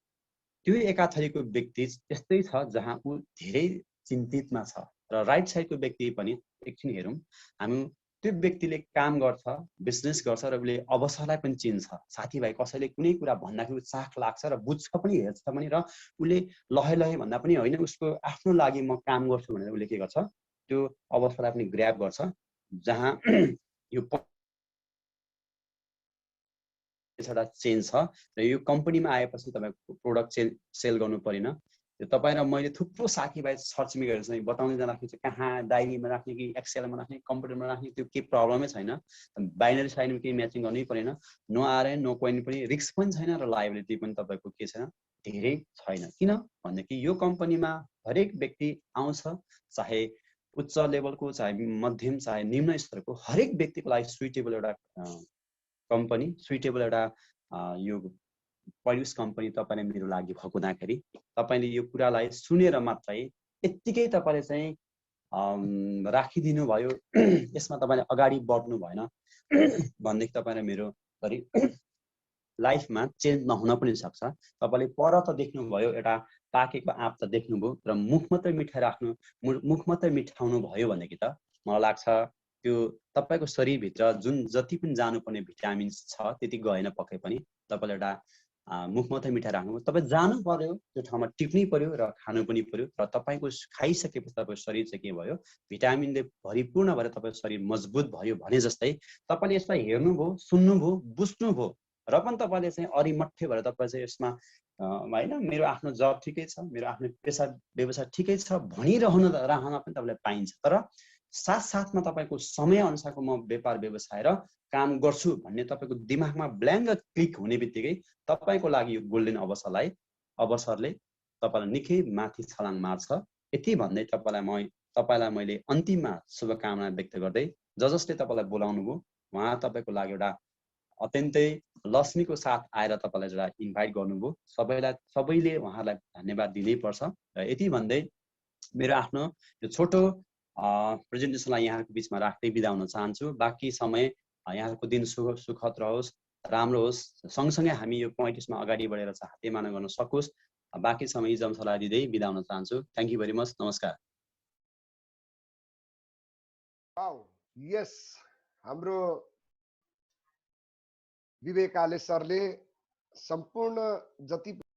त्यो एकाथरीको व्यक्ति त्यस्तै छ जहाँ ऊ धेरै चिन्तितमा छ, र राइट साइडको व्यक्ति पनि एकछिन हेरौँ। हामी त्यो व्यक्तिले काम गर्छ, बिजनेस गर्छ र उसले अवसरलाई पनि चिन्छ। साथीभाइ कसैले कुनै कुरा भन्दाखेरि चाख लाग्छ र बुझ्छ पनि, हेर्छ पनि, र उसले लहे भन्दा पनि होइन, उसको आफ्नो लागि म काम गर्छु भनेर उसले के गर्छ, त्यो अवसरलाई पनि ग्र्याब गर्छ। जहाँ यो एउटा चेन्ज छ र यो कम्पनीमा आएपछि तपाईँको प्रोडक्ट सेल गर्नु परेन। तपाईँ र मैले थुप्रो साथीभाइ सर्चमी गरेर चाहिँ बताउँदै जाँदाखेरि चाहिँ कहाँ डायरीमा राख्ने कि एक्सेलमा राख्ने कम्प्युटरमा राख्ने त्यो केही प्रब्लमै छैन। बाइनरी साइडमा केही म्याचिङ गर्नै परेन, नो आरएन नो कोइन पनि, रिस्क पनि छैन र लायबिलिटी पनि तपाईँको के छैन, धेरै छैन। किन भनेदेखि यो कम्पनीमा हरेक व्यक्ति आउँछ, चाहे उच्च लेभलको, चाहे मध्यम, चाहे निम्न स्तरको, हरेक व्यक्तिको लागि सुइटेबल एउटा कम्पनी, सुइटेबल एउटा यो पोइन्टलेस कम्पनी तपाईँले मेरो लागि भएको हुँदाखेरि तपाईँले यो कुरालाई सुनेर मात्रै यत्तिकै तपाईँले चाहिँ राखिदिनु भयो, यसमा तपाईँले अगाडि बढ्नु भएन भनेदेखि तपाईँ र मेरो घरि लाइफमा चेन्ज नहुन पनि सक्छ। तपाईँले पर त देख्नुभयो, एउटा पाकेको आँप त देख्नुभयो, र मुख मात्रै मिठाउनु भयो भनेदेखि त मलाई लाग्छ त्यो तपाईँको शरीरभित्र जुन जति पनि जानुपर्ने भिटामिन्स छ त्यति गएन पक्कै पनि। तपाईँले एउटा मुखमात्रै मिठाई राख्नु, तपाईँ जानु पर्यो, त्यो ठाउँमा टिप्नै पर्यो र खानु पनि पर्यो। र तपाईँको खाइसकेपछि तपाईँको शरीर चाहिँ के भयो, भिटामिनले भरिपूर्ण भएर तपाईँको शरीर मजबुत भयो भने जस्तै तपाईँले यसलाई हेर्नुभयो, सुन्नुभयो, बुझ्नुभयो र पनि तपाईँले चाहिँ अरिमठ्ठे भएर तपाईँ चाहिँ यसमा होइन मेरो आफ्नो जब ठिकै छ, मेरो आफ्नो पेसा व्यवसाय ठिकै छ भनिरहन पनि तपाईँलाई पाइन्छ। तर साथसाथमा तपाईँको समयअनुसारको म व्यापार व्यवसाय र काम गर्छु भन्ने तपाईँको दिमागमा ब्ल्याङ्क क्लिक हुने बित्तिकै तपाईँको लागि यो गोल्डन अवसरले तपाईँलाई निकै माथि छलाङ मार्छ। यति भन्दै तपाईँलाई मैले अन्तिममा शुभकामना व्यक्त गर्दै जसले तपाईँलाई बोलाउनु भयो उहाँ तपाईँको लागि एउटा अत्यन्तै लक्ष्मीको साथ आएर तपाईँलाई एउटा इन्भाइट गर्नुभयो। सबैले उहाँलाई धन्यवाद दिनैपर्छ। र यति भन्दै मेरो आफ्नो यो छोटो प्रेजेन्टेसनलाई यहाँको बिचमा राख्दै बिदा हुन चाहन्छु। बाँकी समय यहाँको दिन सुखद रहोस्, राम्रो होस्, सँगसँगै हामी यो 35मा अगाडि बढेर चाहिँ हातेमाना गर्न सकोस्। बाँकी समय इजम सल्लाह दिँदै बिदा हुन चाहन्छु। Thank you very much. नमस्कार। यस, हाम्रो विवेक आले सरले सम्पूर्ण जति